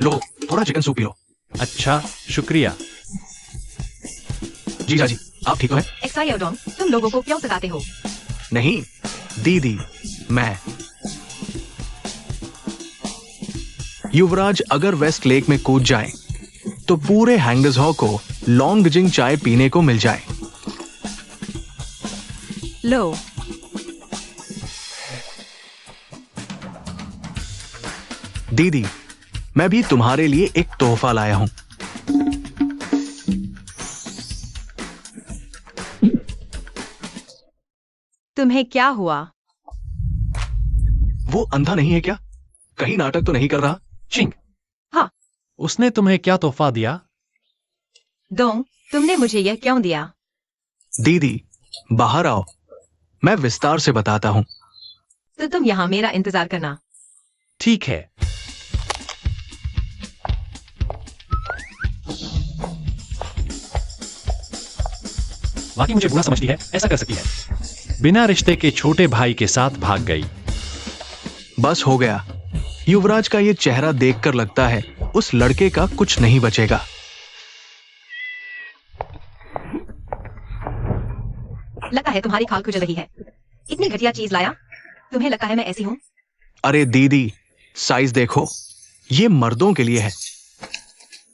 लो, थोड़ा चिकन सूप पी लो।
अच्छा, शुक्रिया।
जीजा जी, आप ठीक हो?
XIO, तुम लोगों को क्यों सताते हो?
नहीं दीदी, मैं। युवराज अगर वेस्ट लेक में कूद जाए तो पूरे हैंगर्स को लॉन्गजिंग चाय पीने को मिल जाए।
लो।
दीदी, मैं भी तुम्हारे लिए एक तोहफा लाया हूं।
तुम्हें क्या हुआ?
वो अंधा नहीं है क्या? कहीं नाटक तो नहीं कर रहा?
चिंग।
हाँ।
उसने तुम्हें क्या तोहफा दिया?
दोंग, तुमने मुझे यह क्यों दिया?
दीदी, बाहर आओ, मैं विस्तार से बताता हूं।
तो तुम यहाँ मेरा इंतजार करना।
ठीक है। बाकी मुझे बुरा समझती है, ऐसा कर सकती है। बिना रिश्ते के छोटे भाई के साथ भाग गई।
बस हो गया। युवराज का ये चेहरा देखकर लगता है उस लड़के का कुछ नहीं बचेगा।
लगता है तुम्हारी खाल खुजल रही है। इतनी घटिया चीज लाया। तुम्हें लगता है मैं ऐसी हूँ?
अरे दीदी, साइज देखो, ये मर्दों के लिए है।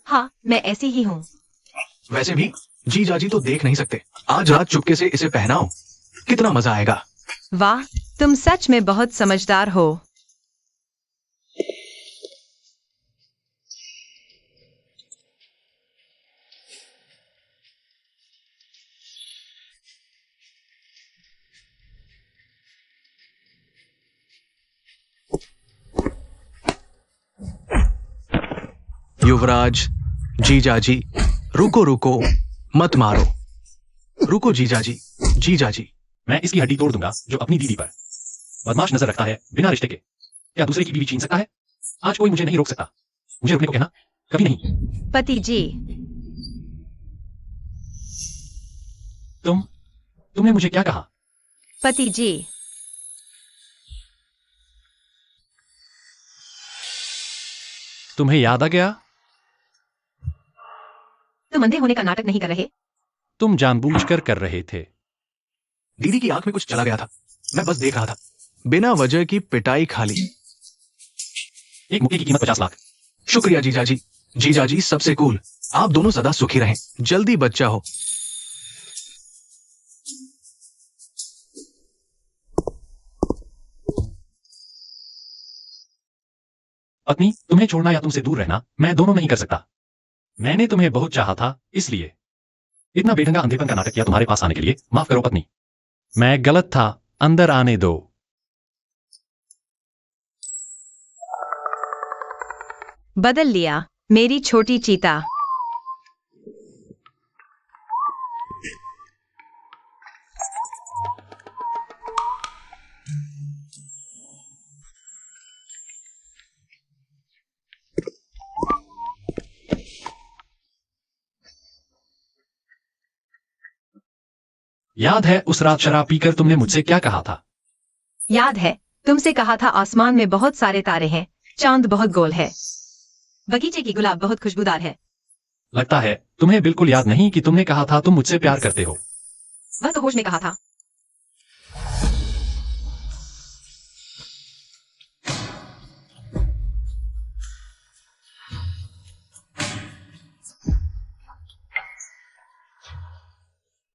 हाँ, मैं ऐसी ही हूँ।
वैसे भी जीजाजी तो देख नहीं सकते। आज रात चुपके से इसे पहनाओ, कितना मजा आएगा।
वाह, तुम सच में बहुत समझदार हो।
युवराज, जीजाजी, रुको रुको, मत मारो। रुको जीजाजी, जीजाजी।
मैं इसकी हड्डी तोड़ दूंगा जो अपनी दीदी पर बदमाश नजर रखता है बिना रिश्ते के। क्या दूसरे की बीवी छीन सकता है? आज कोई मुझे नहीं रोक सकता। मुझे रुकने को कहना कभी नहीं।
पति जी,
तुमने मुझे क्या कहा?
पति जी,
तुम्हें याद आ गया?
तुम अंधे होने का नाटक नहीं कर रहे।
तुम जानबूझकर कर रहे थे।
दीदी की आंख में कुछ चला गया था, मैं बस देख रहा था। बिना वजह की पिटाई खाली।
एक मुक्के की कीमत 50 लाख।
शुक्रिया जीजाजी। जीजाजी सबसे कूल। आप दोनों सदा सुखी रहें, जल्दी बच्चा हो।
पत्नी, तुम्हें छोड़ना या तुमसे दूर रहना मैं दोनों नहीं कर सकता। मैंने तुम्हें बहुत चाहा था, इसलिए इतना बेढंगा अंधेपन का नाटक किया तुम्हारे पास आने के लिए। माफ करो पत्नी, मैं गलत था। अंदर आने दो।
बदल लिया मेरी छोटी चीता।
याद है उस रात शराब पीकर तुमने मुझसे क्या कहा था?
याद है, तुमसे कहा था आसमान में बहुत सारे तारे हैं, चांद बहुत गोल है, बगीचे की गुलाब बहुत खुशबूदार है।
लगता है तुम्हें बिल्कुल याद नहीं कि तुमने कहा था तुम मुझसे प्यार करते हो।
वह तो होश में कहा था।